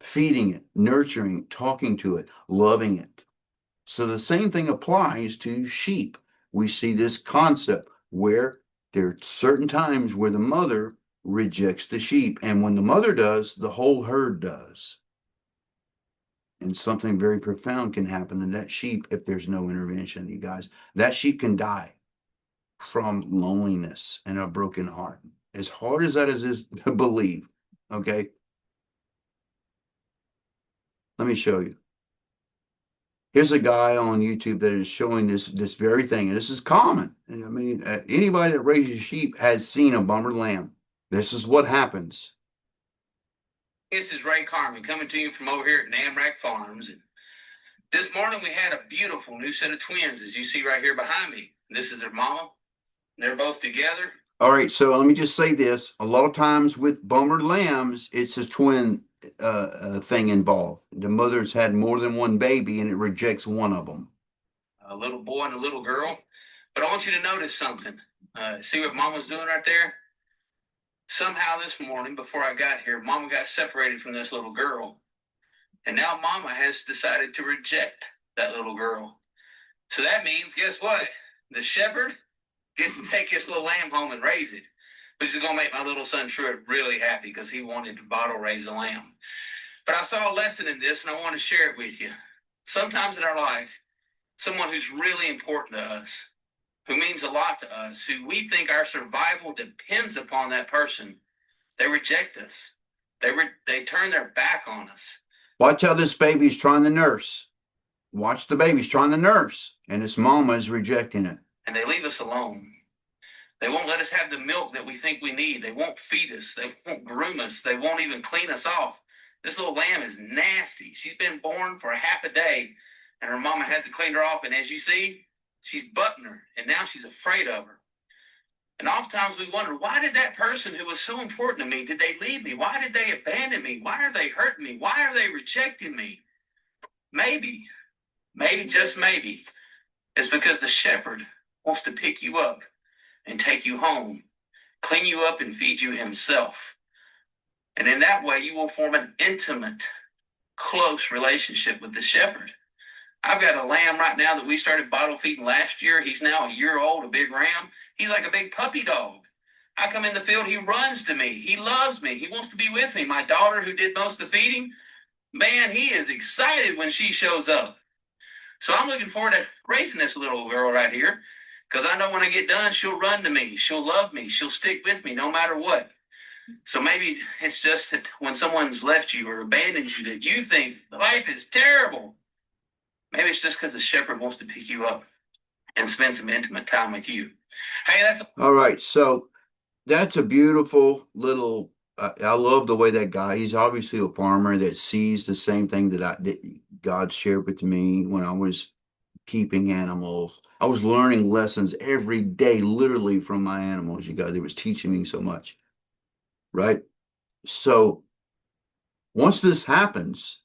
feeding it, nurturing it, talking to it, loving it. So the same thing applies to sheep. We see this concept where there are certain times where the mother rejects the sheep, and when the mother does, the whole herd does. And something very profound can happen to that sheep if there's no intervention, you guys. That sheep can die from loneliness and a broken heart. As hard as that is to believe, okay? Let me show you. Here's a guy on YouTube that is showing this very thing, and this is common. And I mean, anybody that raises sheep has seen a bummer lamb. This is what happens. This is Ray Carmen coming to you from over here at Namrack Farms. And this morning we had a beautiful new set of twins, as you see right here behind me. This is their mama. They're both together. All right, so let me just say this. A lot of times with bummer lambs, it's a twin thing involved. The mother's had more than one baby and it rejects one of them. A little boy and a little girl. But I want you to notice something. See what mama's doing right there? Somehow this morning, before I got here, mama got separated from this little girl. And now mama has decided to reject that little girl. So that means, guess what? The shepherd gets to take his little lamb home and raise it. Which is going to make my little son Truett really happy because he wanted to bottle raise a lamb. But I saw a lesson in this and I want to share it with you. Sometimes in our life, someone who's really important to us, who means a lot to us, who we think our survival depends upon that person, they reject us. They turn their back on us. Watch how this baby's trying to nurse. Watch the baby's trying to nurse, and its mama is rejecting it. And they leave us alone. They won't let us have the milk that we think we need. They won't feed us. They won't groom us. They won't even clean us off. This little lamb is nasty. She's been born for half a day, and her mama hasn't cleaned her off. And as you see, she's butting her, and now she's afraid of her. And oftentimes we wonder, why did that person who was so important to me, did they leave me? Why did they abandon me? Why are they hurting me? Why are they rejecting me? Maybe, just maybe, it's because the shepherd wants to pick you up and take you home, clean you up and feed you himself. And in that way, you will form an intimate, close relationship with the shepherd. I've got a lamb right now that we started bottle feeding last year. He's now a year old, a big ram. He's like a big puppy dog. I come in the field, he runs to me. He loves me. He wants to be with me. My daughter, who did most of the feeding, man, he is excited when she shows up. So I'm looking forward to raising this little girl right here, because I know when I get done, she'll run to me. She'll love me. She'll stick with me no matter what. So maybe it's just that when someone's left you or abandoned you that you think life is terrible. Maybe it's just because the shepherd wants to pick you up and spend some intimate time with you. Hey, that's all right. So that's a beautiful little, I love the way that guy, he's obviously a farmer that sees the same thing that God shared with me when I was keeping animals. I was learning lessons every day, literally from my animals, you guys. It was teaching me so much, right? So once this happens,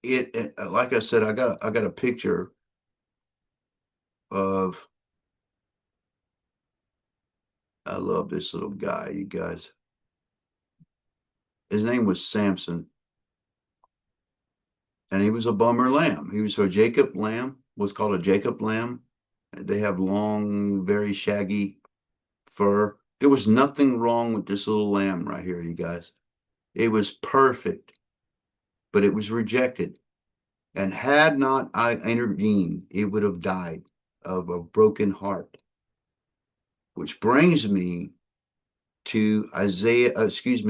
it like I said, I got a picture of, I love this little guy, you guys. His name was Samson, and he was a bummer lamb. He was a Jacob lamb, was called a Jacob lamb. They have long, very shaggy fur. There was nothing wrong with this little lamb right here, you guys. It was perfect, but it was rejected. And had not I intervened, it would have died of a broken heart. Which brings me to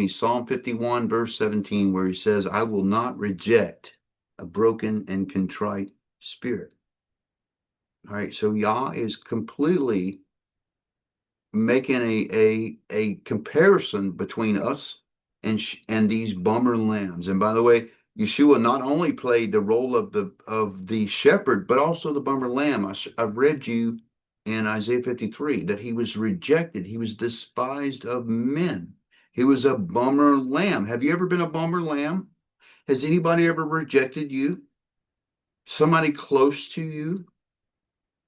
Psalm 51, verse 17, where he says, I will not reject a broken and contrite spirit. All right, so Yah is completely making a comparison between us and these bummer lambs. And by the way, Yeshua not only played the role of the shepherd, but also the bummer lamb. I read you in Isaiah 53 that he was rejected. He was despised of men. He was a bummer lamb. Have you ever been a bummer lamb? Has anybody ever rejected you? Somebody close to you?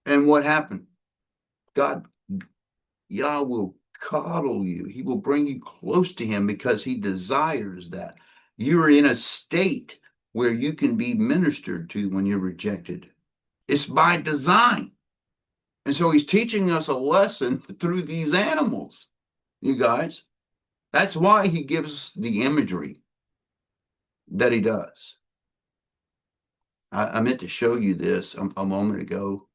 And what happened? God, Yah will coddle you. He will bring you close to him because he desires that. You're in a state where you can be ministered to when you're rejected. It's by design. And so he's teaching us a lesson through these animals, you guys. That's why he gives the imagery that he does. I meant to show you this a moment ago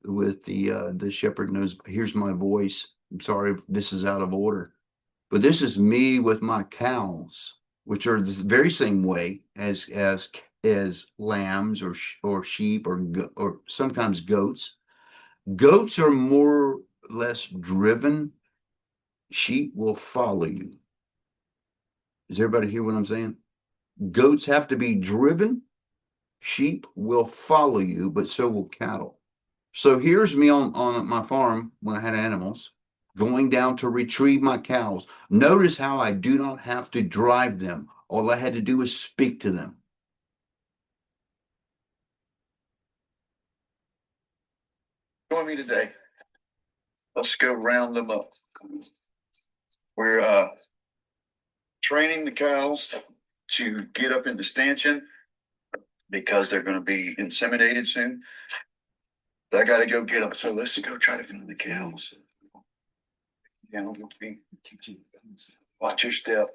with the shepherd knows, here's my voice. I'm sorry if this is out of order, but this is me with my cows, which are the very same way as lambs or sheep or sometimes goats. Goats are more or less driven. Sheep will follow you. Does everybody hear what I'm saying? Goats have to be driven. Sheep will follow you, but so will cattle. So here's me on my farm when I had animals, going down to retrieve my cows. Notice how I do not have to drive them. All I had to do was speak to them. Join me today. Let's go round them up. We're training the cows to get up into stanchion because they're going to be inseminated soon. I got to go get them. So let's go try to find the cows. Watch your step.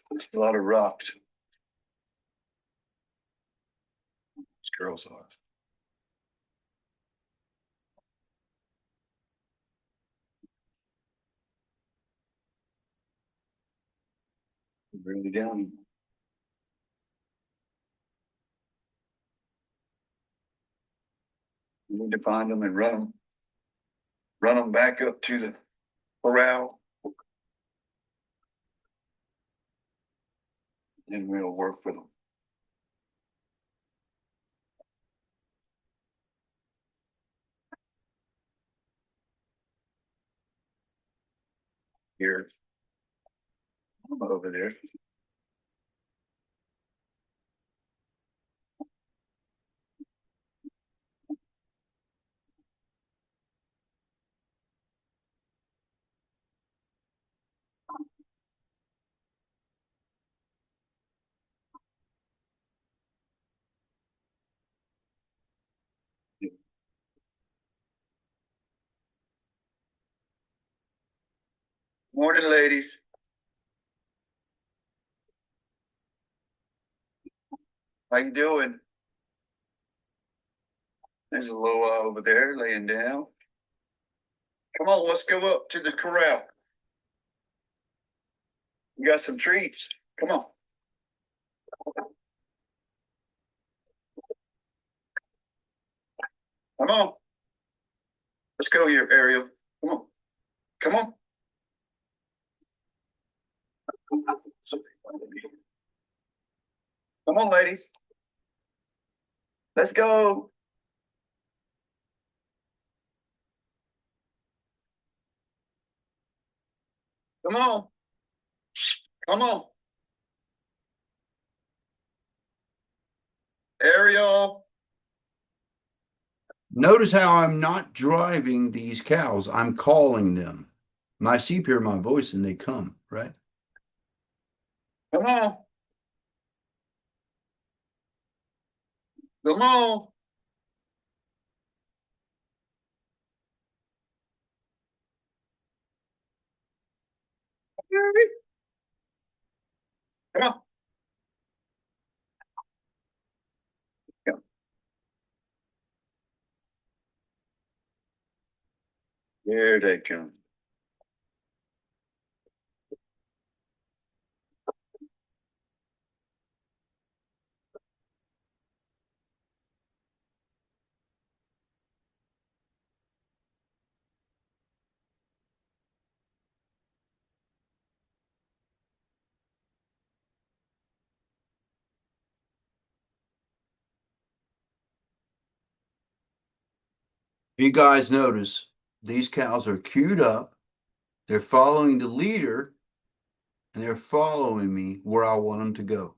There's a lot of rocks. These girls are. Really down. We need to find them and run them back up to the corral. Then we'll work with them. Here. Over there. Morning, ladies. How you doing? There's a Loa over there laying down. Come on, let's go up to the corral. We got some treats. Come on. Come on. Let's go here, Ariel. Come on. Come on. Come on, ladies. Let's go. Come on. Come on. Ariel. Notice how I'm not driving these cows. I'm calling them. My sheep hear my voice and they come, right? Come on. Come on. Come on. Come. There they come. You guys notice these cows are queued up. They're following the leader and they're following me where I want them to go.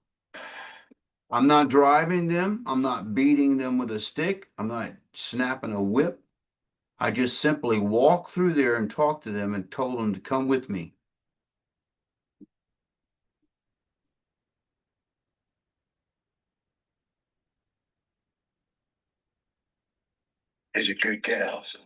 I'm not driving them. I'm not beating them with a stick. I'm not snapping a whip. I just simply walked through there and talked to them and told them to come with me. is a good cow. So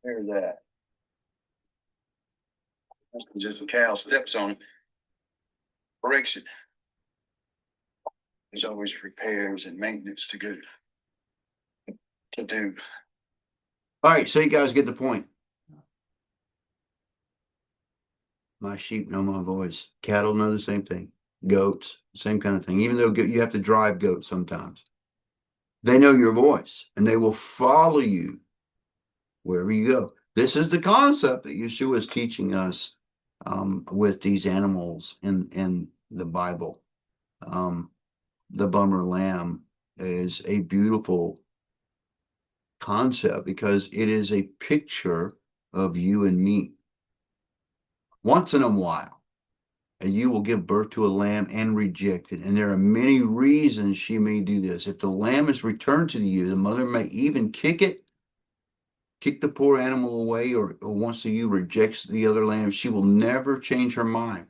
there's that. Just a cow steps on it. Correction. There's always repairs and maintenance to do. All right, so you guys get the point. My sheep know my voice. Cattle know the same thing. Goats, same kind of thing. Even though you have to drive goats sometimes, they know your voice and they will follow you wherever you go. This is the concept that Yeshua is teaching us with these animals in the Bible. The bummer lamb is a beautiful concept because it is a picture of you and me. Once in a while, and you will give birth to a lamb and reject it. And there are many reasons she may do this. If the lamb is returned to you, the mother may even kick the poor animal away, or once the ewe rejects the other lamb, she will never change her mind.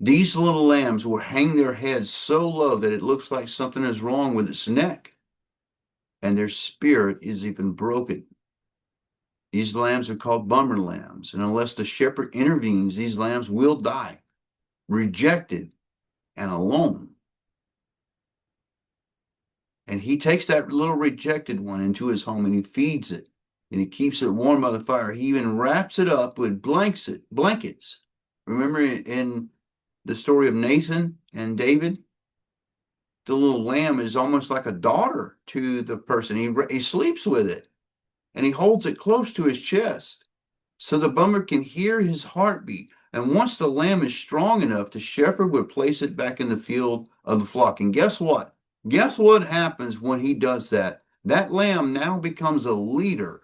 These little lambs will hang their heads so low that it looks like something is wrong with its neck, and their spirit is even broken. These lambs are called bummer lambs, and unless the shepherd intervenes, these lambs will die, rejected and alone. And he takes that little rejected one into his home and he feeds it, and he keeps it warm by the fire. He even wraps it up with blankets. Remember in the story of Nathan and David, the little lamb is almost like a daughter to the person. He sleeps with it and he holds it close to his chest so the bummer can hear his heartbeat. And once the lamb is strong enough, the shepherd would place it back in the field of the flock. And guess what? Guess what happens when he does that? That lamb now becomes a leader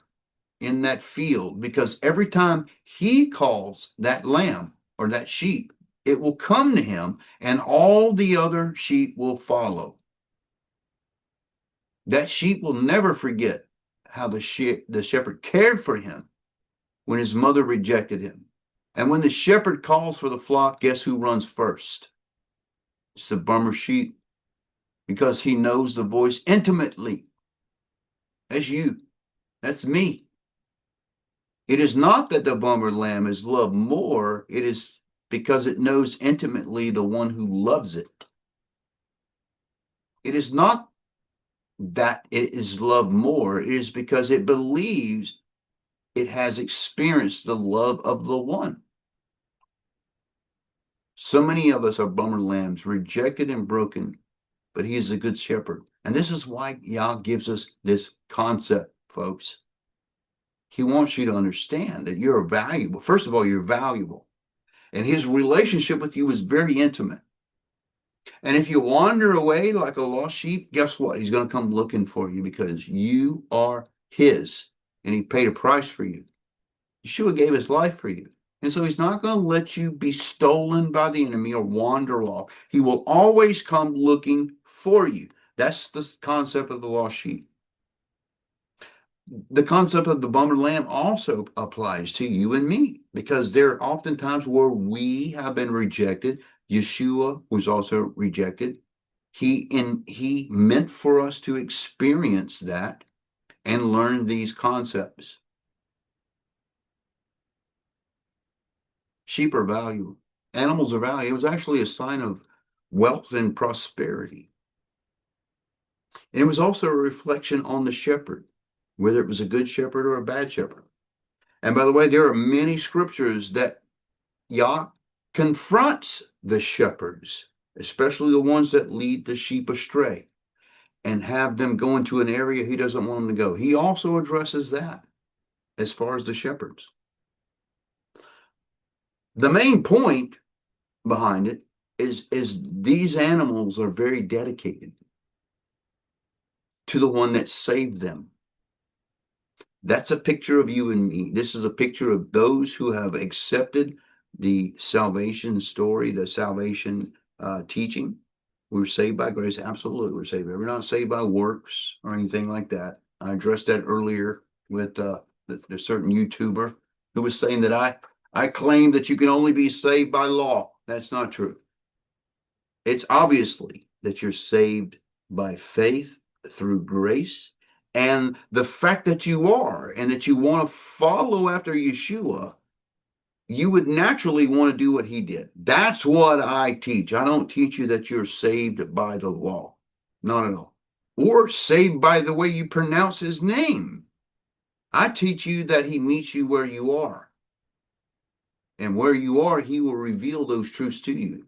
in that field, because every time he calls that lamb or that sheep, it will come to him and all the other sheep will follow. That sheep will never forget how the shepherd cared for him when his mother rejected him. And when the shepherd calls for the flock, guess who runs first? It's the bummer sheep, because he knows the voice intimately. That's you. That's me. It is not that the bummer lamb is loved more. It is because it knows intimately the one who loves it. It is not that it is loved more. It is because it believes it has experienced the love of the one. So many of us are bummer lambs, rejected and broken, but he is a good shepherd. And this is why Yah gives us this concept, folks. He wants you to understand that you're valuable. First of all, you're valuable. And his relationship with you is very intimate. And if you wander away like a lost sheep, guess what? He's going to come looking for you because you are his. And he paid a price for you. Yeshua gave his life for you. And so he's not going to let you be stolen by the enemy or wander off. He will always come looking for you. That's the concept of the lost sheep. The concept of the bummer lamb also applies to you and me, because there are often times where we have been rejected. Yeshua was also rejected. He meant for us to experience that and learn these concepts. Sheep are valuable. Animals are valuable. It was actually a sign of wealth and prosperity. And it was also a reflection on the shepherd, whether it was a good shepherd or a bad shepherd. And by the way, there are many scriptures that Yah confronts the shepherds, especially the ones that lead the sheep astray and have them go into an area he doesn't want them to go. He also addresses that. as far as the shepherds. The main point behind it is these animals are very dedicated to the one that saved them. That's a picture of you and me. This is a picture of those who have accepted the salvation story, the salvation teaching. We're saved by grace. Absolutely, we're saved. We're not saved by works or anything like that. I addressed that earlier with the certain YouTuber who was saying that I claim that you can only be saved by law. That's not true. It's obviously that you're saved by faith through grace. And the fact that you are and that you want to follow after Yeshua, you would naturally want to do what he did. That's what I teach. I don't teach you that you're saved by the law. Not at all. Or saved by the way you pronounce his name. I teach you that he meets you where you are. And where you are, he will reveal those truths to you.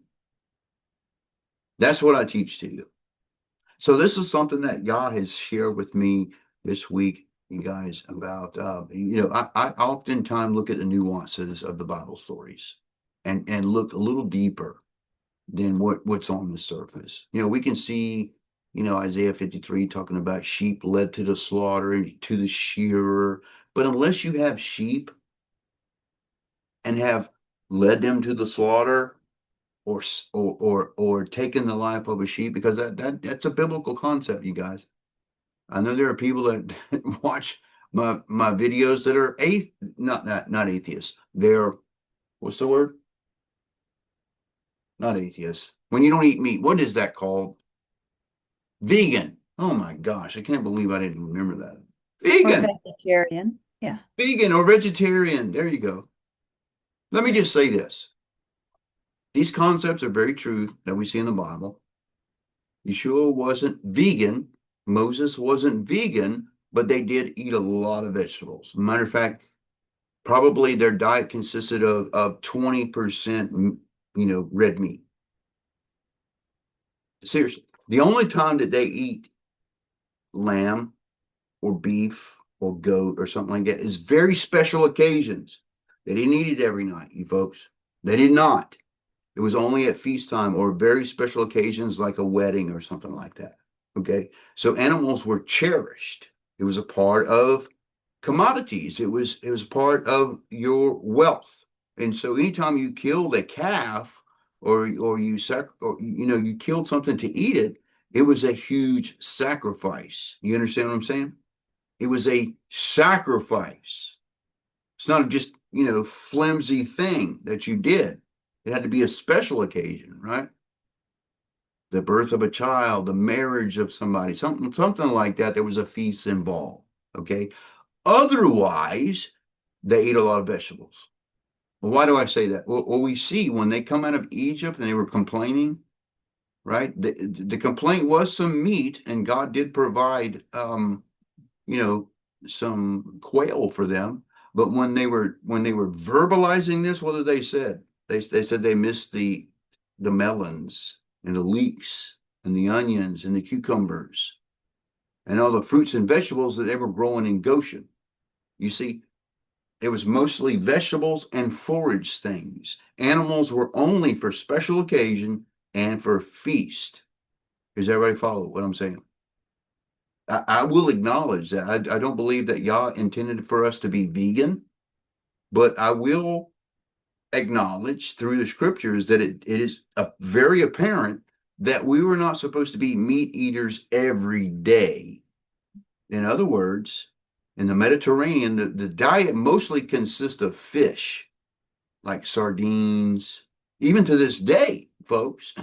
That's what I teach to you. So this is something that God has shared with me this week, you guys, about, I oftentimes look at the nuances of the Bible stories and look a little deeper than what's on the surface. We can see, Isaiah 53 talking about sheep led to the slaughter and to the shearer. But unless you have sheep and have led them to the slaughter, or taking the life of a sheep, because that's a biblical concept, you guys. I know there are people that watch my videos that are not atheists. They're, what's the word? Not atheists. When you don't eat meat, what is that called? Vegan. Oh my gosh, I can't believe I didn't remember that. Vegan. Or vegetarian. Yeah. Vegan or vegetarian. There you go. Let me just say this. These concepts are very true that we see in the Bible. Yeshua wasn't vegan. Moses wasn't vegan, but they did eat a lot of vegetables. Matter of fact, probably their diet consisted of 20%, red meat. Seriously, the only time that they eat lamb or beef or goat or something like that is very special occasions. They didn't eat it every night, you folks. They did not. It was only at feast time or very special occasions like a wedding or something like that. Okay. So animals were cherished. It was a part of commodities. It was part of your wealth. And so anytime you killed a calf or you killed something to eat it, it was a huge sacrifice. You understand what I'm saying? It was a sacrifice. It's not just, flimsy thing that you did. It had to be a special occasion, right? The birth of a child, the marriage of somebody, something like that. There was a feast involved, okay? Otherwise, they eat a lot of vegetables. Well, why do I say that? Well, we see when they come out of Egypt and they were complaining, right? The complaint was some meat, and God did provide, some quail for them. But when they were verbalizing this, what did they say? They said they missed the melons and the leeks and the onions and the cucumbers and all the fruits and vegetables that they were growing in Goshen. You see, it was mostly vegetables and forage things. Animals were only for special occasion and for feast. Does everybody follow what I'm saying? I will acknowledge that I don't believe that Yah intended for us to be vegan, but I will acknowledge through the scriptures that it is very apparent that we were not supposed to be meat eaters every day. In other words, in the Mediterranean, the diet mostly consists of fish, like sardines, even to this day, folks.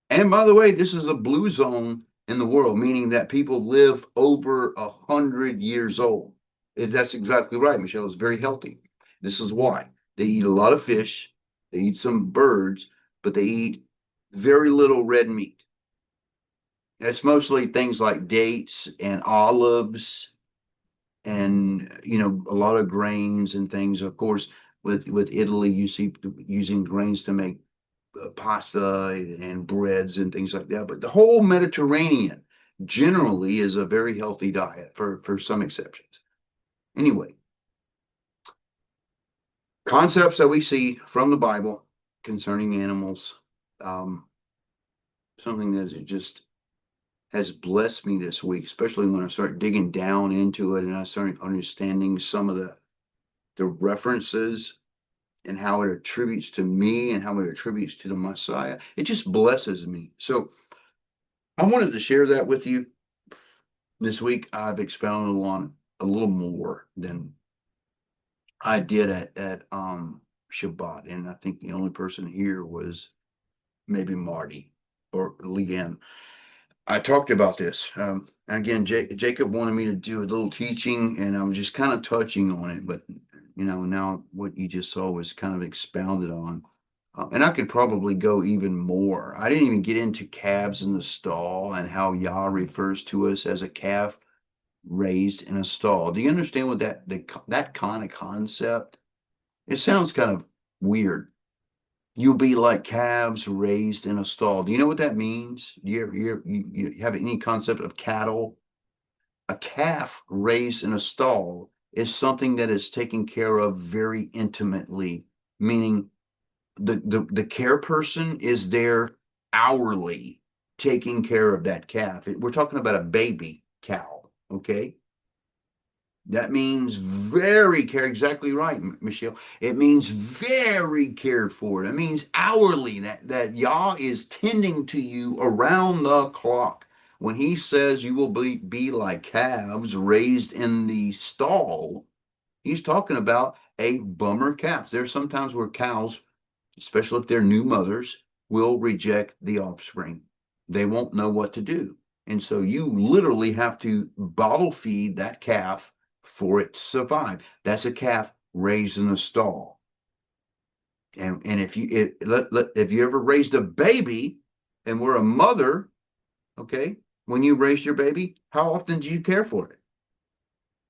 And by the way, this is a blue zone in the world, meaning that people live over 100 years old. That's exactly right, Michelle. It's very healthy. This is why. They eat a lot of fish, they eat some birds, but they eat very little red meat. It's mostly things like dates and olives and, a lot of grains and things. Of course, with Italy, you see using grains to make pasta and breads and things like that. But the whole Mediterranean generally is a very healthy diet for some exceptions. Anyway, concepts that we see from the Bible concerning animals. Something that it just has blessed me this week, especially when I start digging down into it and I start understanding some of the references and how it attributes to me and how it attributes to the Messiah. It just blesses me. So I wanted to share that with you. This week I've expounded on a little more than I did at Shabbat. And I think the only person here was maybe Marty or Leanne. I talked about this. Again, Jacob wanted me to do a little teaching, and I was just kind of touching on it. But now what you just saw was kind of expounded on, and I could probably go even more. I didn't even get into calves in the stall and how Yah refers to us as a calf raised in a stall. Do you understand what that kind of concept? It sounds kind of weird. You'll be like calves raised in a stall. Do you know what that means? Do you have any concept of cattle? A calf raised in a stall is something that is taken care of very intimately, meaning the care person is there hourly taking care of that calf. We're talking about a baby cow, okay? That means very care. Exactly right, Michelle. It means very cared for. It means hourly that Yah is tending to you around the clock. When he says you will be like calves raised in the stall, he's talking about a bummer calf. There's sometimes where cows, especially if they're new mothers, will reject the offspring. They won't know what to do. And so you literally have to bottle feed that calf for it to survive. That's a calf raised in a stall. And if you ever raised a baby and were a mother, okay, when you raised your baby, how often do you care for it?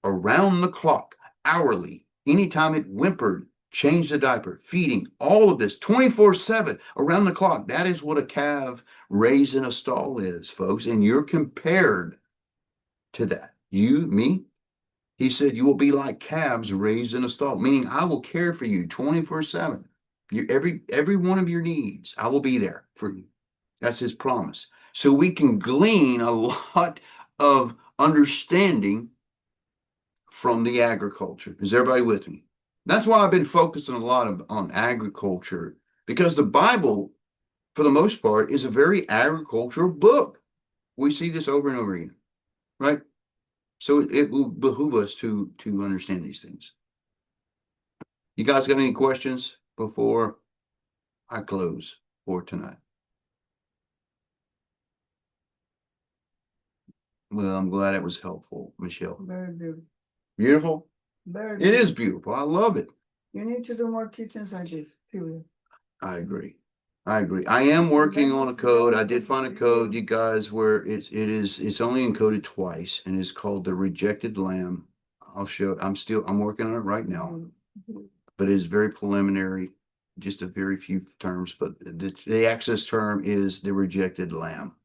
Around the clock, hourly, anytime it whimpered, change the diaper, feeding, all of this 24/7 around the clock. That is what a calf raised in a stall is, folks. And you're compared to that. You, me, he said, you will be like calves raised in a stall, meaning I will care for you 24/7. Every one of your needs, I will be there for you. That's his promise. So we can glean a lot of understanding from the agriculture. Is everybody with me? That's why I've been focusing a lot on agriculture, because the Bible, for the most part, is a very agricultural book. We see this over and over again, right? So it will behoove us to understand these things. You guys got any questions before I close for tonight? Well, I'm glad it was helpful, Michelle. Very beautiful. Beautiful? Very It beautiful. is beautiful. I love it. You need to do more teachings like this, period. I agree. I agree. I am working on a code. I did find a code, you guys, where it's only encoded twice, and it's called the rejected lamb. I'm working on it right now, but it is very preliminary, just a very few terms, but the access term is the rejected lamb.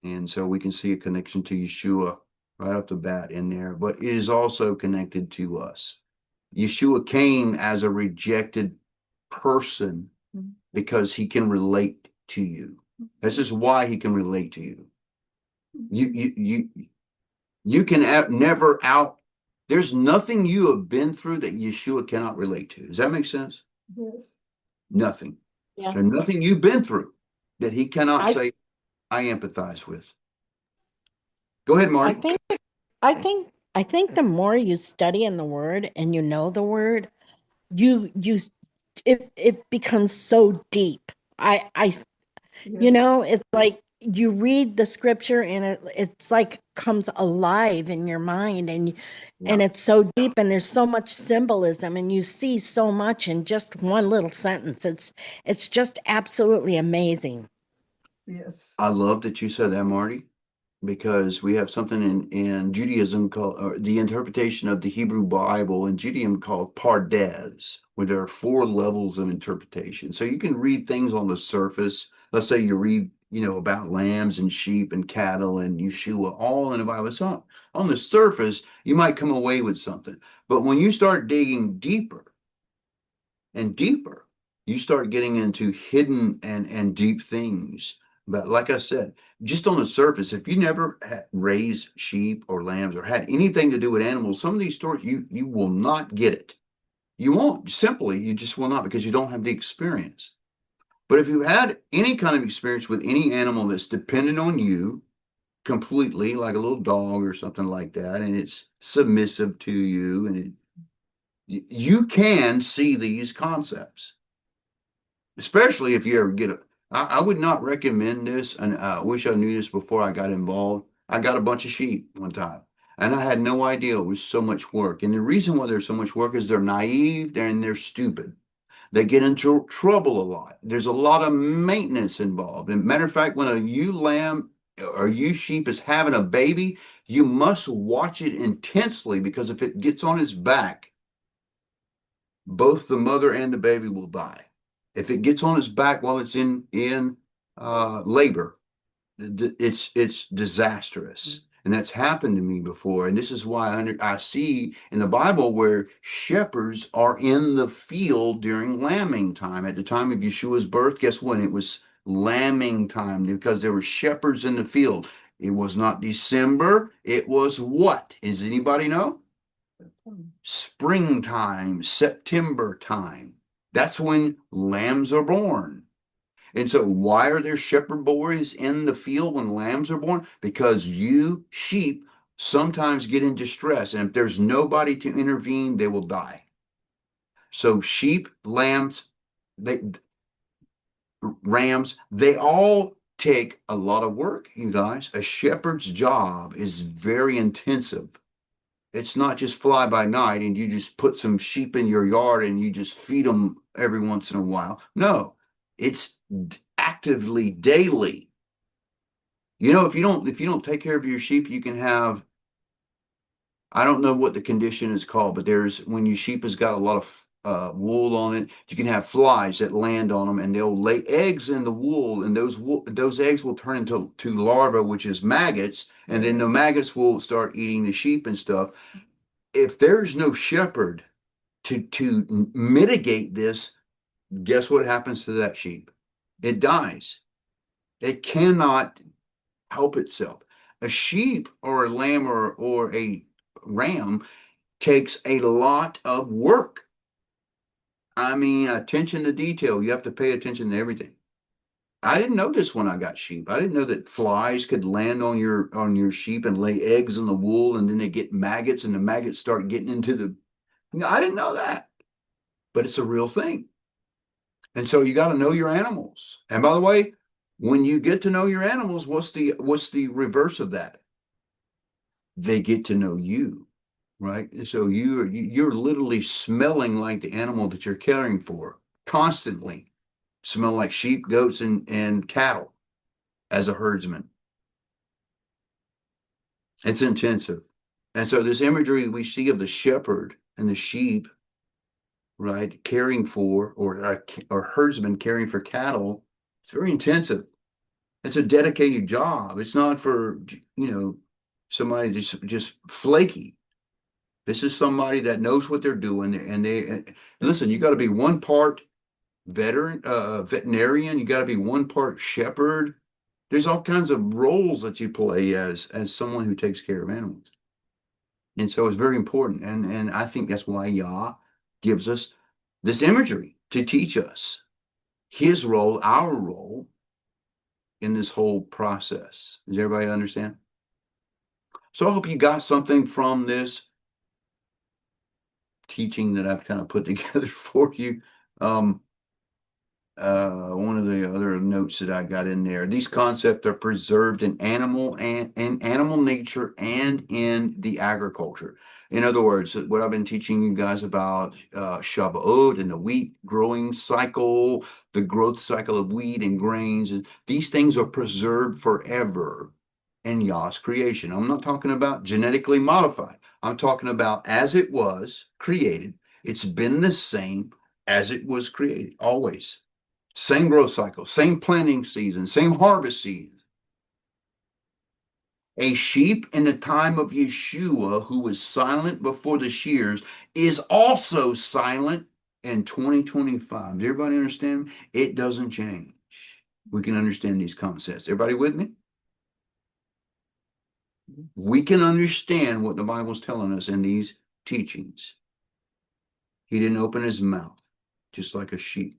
And so we can see a connection to Yeshua right off the bat in there, but it is also connected to us. Yeshua came as a rejected person because he can relate to you. This is why he can relate to you. You can never there's nothing you have been through that Yeshua cannot relate to. Does that make sense? Yes. Nothing. Yeah. There's nothing you've been through that he cannot I- say, I empathize with. Go ahead, Marty. I think the more you study in the word and you know the word, it becomes so deep. It's like you read the scripture and it's like comes alive in your mind and it's so deep and there's so much symbolism and you see so much in just one little sentence. It's just absolutely amazing. Yes. I love that you said that, Marty, because we have something in Judaism called the interpretation of the Hebrew Bible in Judaism called pardes, where there are 4 levels of interpretation. So you can read things on the surface. Let's say you read, about lambs and sheep and cattle and Yeshua, all in the Bible. So on the surface, you might come away with something. But when you start digging deeper, and deeper. You start getting into hidden and deep things. But like I said, just on the surface, if you never raised sheep or lambs or had anything to do with animals, some of these stories you will not get it. You won't. Simply, you just will not, because you don't have the experience. But if you had any kind of experience with any animal that's dependent on you completely, like a little dog or something like that, and it's submissive to you, and you can see these concepts, especially if you ever get I would not recommend this, and I wish I knew this before I got involved. I got a bunch of sheep one time, and I had no idea it was so much work. And the reason why there's so much work is they're naive and they're stupid. They get into trouble a lot. There's a lot of maintenance involved. And matter of fact, when a ewe lamb or ewe sheep is having a baby, you must watch it intensely, because if it gets on its back, both the mother and the baby will die. If it gets on its back while it's in labor, it's disastrous. And that's happened to me before. And this is why I see in the Bible where shepherds are in the field during lambing time. At the time of Yeshua's birth, guess when? It was lambing time, because there were shepherds in the field. It was not December. It was what? Does anybody know? Springtime, September time. That's when lambs are born. And so why are there shepherd boys in the field when lambs are born? Because you sheep sometimes get in distress, and if there's nobody to intervene, they will die. So sheep, lambs, rams, they all take a lot of work, you guys. A shepherd's job is very intensive. It's not just fly by night and you just put some sheep in your yard and you just feed them every once in a while. No, it's actively daily. You know, if you don't take care of your sheep, you can have, I don't know what the condition is called, but there's, when your sheep has got a lot of wool on it, you can have flies that land on them, and they'll lay eggs in the wool, and those eggs will turn into larvae, which is maggots, and then the maggots will start eating the sheep and stuff. If there's no shepherd to mitigate this, guess what happens to that sheep? It dies. It cannot help itself. A sheep or a lamb or a ram takes a lot of work. I mean, attention to detail. You have to pay attention to everything. I didn't know this when I got sheep. I didn't know that flies could land on your sheep and lay eggs in the wool, and then they get maggots, and the maggots start getting into the. I didn't know that, but it's a real thing. And so you got to know your animals. And by the way, when you get to know your animals, what's the reverse of that? They get to know you, right? So you're literally smelling like the animal that you're caring for constantly. Smell like sheep, goats, and cattle as a herdsman. It's intensive. And so this imagery we see of the shepherd and the sheep, right, caring for, or herdsman caring for cattle, it's very intensive. It's a dedicated job. It's not for, somebody just flaky. This is somebody that knows what they're doing. And listen, you got to be one part veterinarian. You got to be one part shepherd. There's all kinds of roles that you play as someone who takes care of animals. And so it's very important. And I think that's why Yah gives us this imagery to teach us his role, our role in this whole process. Does everybody understand? So I hope you got something from this teaching that I've kind of put together for you. One of the other notes that I got in there, these concepts are preserved in animal nature and in the agriculture. In other words, what I've been teaching you guys about Shavuot and the wheat growing cycle, the growth cycle of wheat and grains, and these things are preserved forever in Yah's creation. I'm not talking about genetically modified. I'm talking about as it was created. It's been the same as it was created, always. Same growth cycle, same planting season, same harvest season. A sheep in the time of Yeshua who was silent before the shears is also silent in 2025. Does everybody understand? It doesn't change. We can understand these concepts. Everybody with me? We can understand what the Bible's telling us in these teachings. He didn't open his mouth just like a sheep.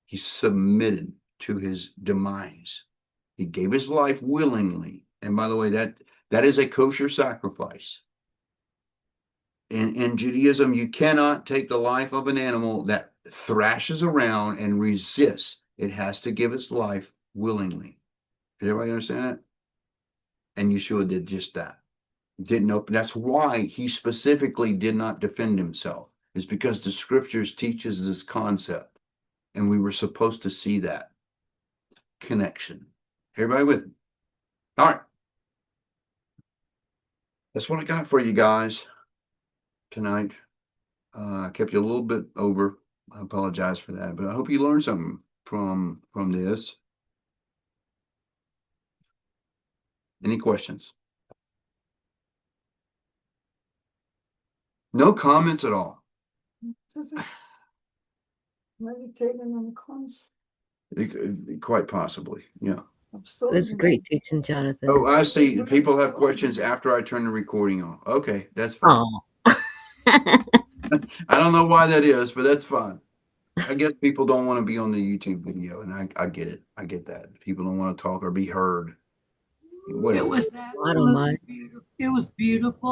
He submitted to his demise. He gave his life willingly. And by the way, that is a kosher sacrifice. In Judaism, you cannot take the life of an animal that thrashes around and resists. It has to give its life willingly. Does everybody understand that? And Yeshua did just that. Didn't open. That's why he specifically did not defend himself. It's because the scriptures teaches this concept. And we were supposed to see that connection. Everybody with me? All right. That's what I got for you guys tonight. I kept you a little bit over. I apologize for that, but I hope you learned something from this. Any questions? No comments at all. Meditating on the concept. Quite possibly, yeah. That's great teaching, Jonathan. Oh, I see. People have questions after I turn the recording on. Okay, that's fine. Oh. I don't know why that is, but that's fine. I guess people don't want to be on the YouTube video, and I get it. I get that. People don't want to talk or be heard. Whatever. It was that. I don't mind. It was beautiful.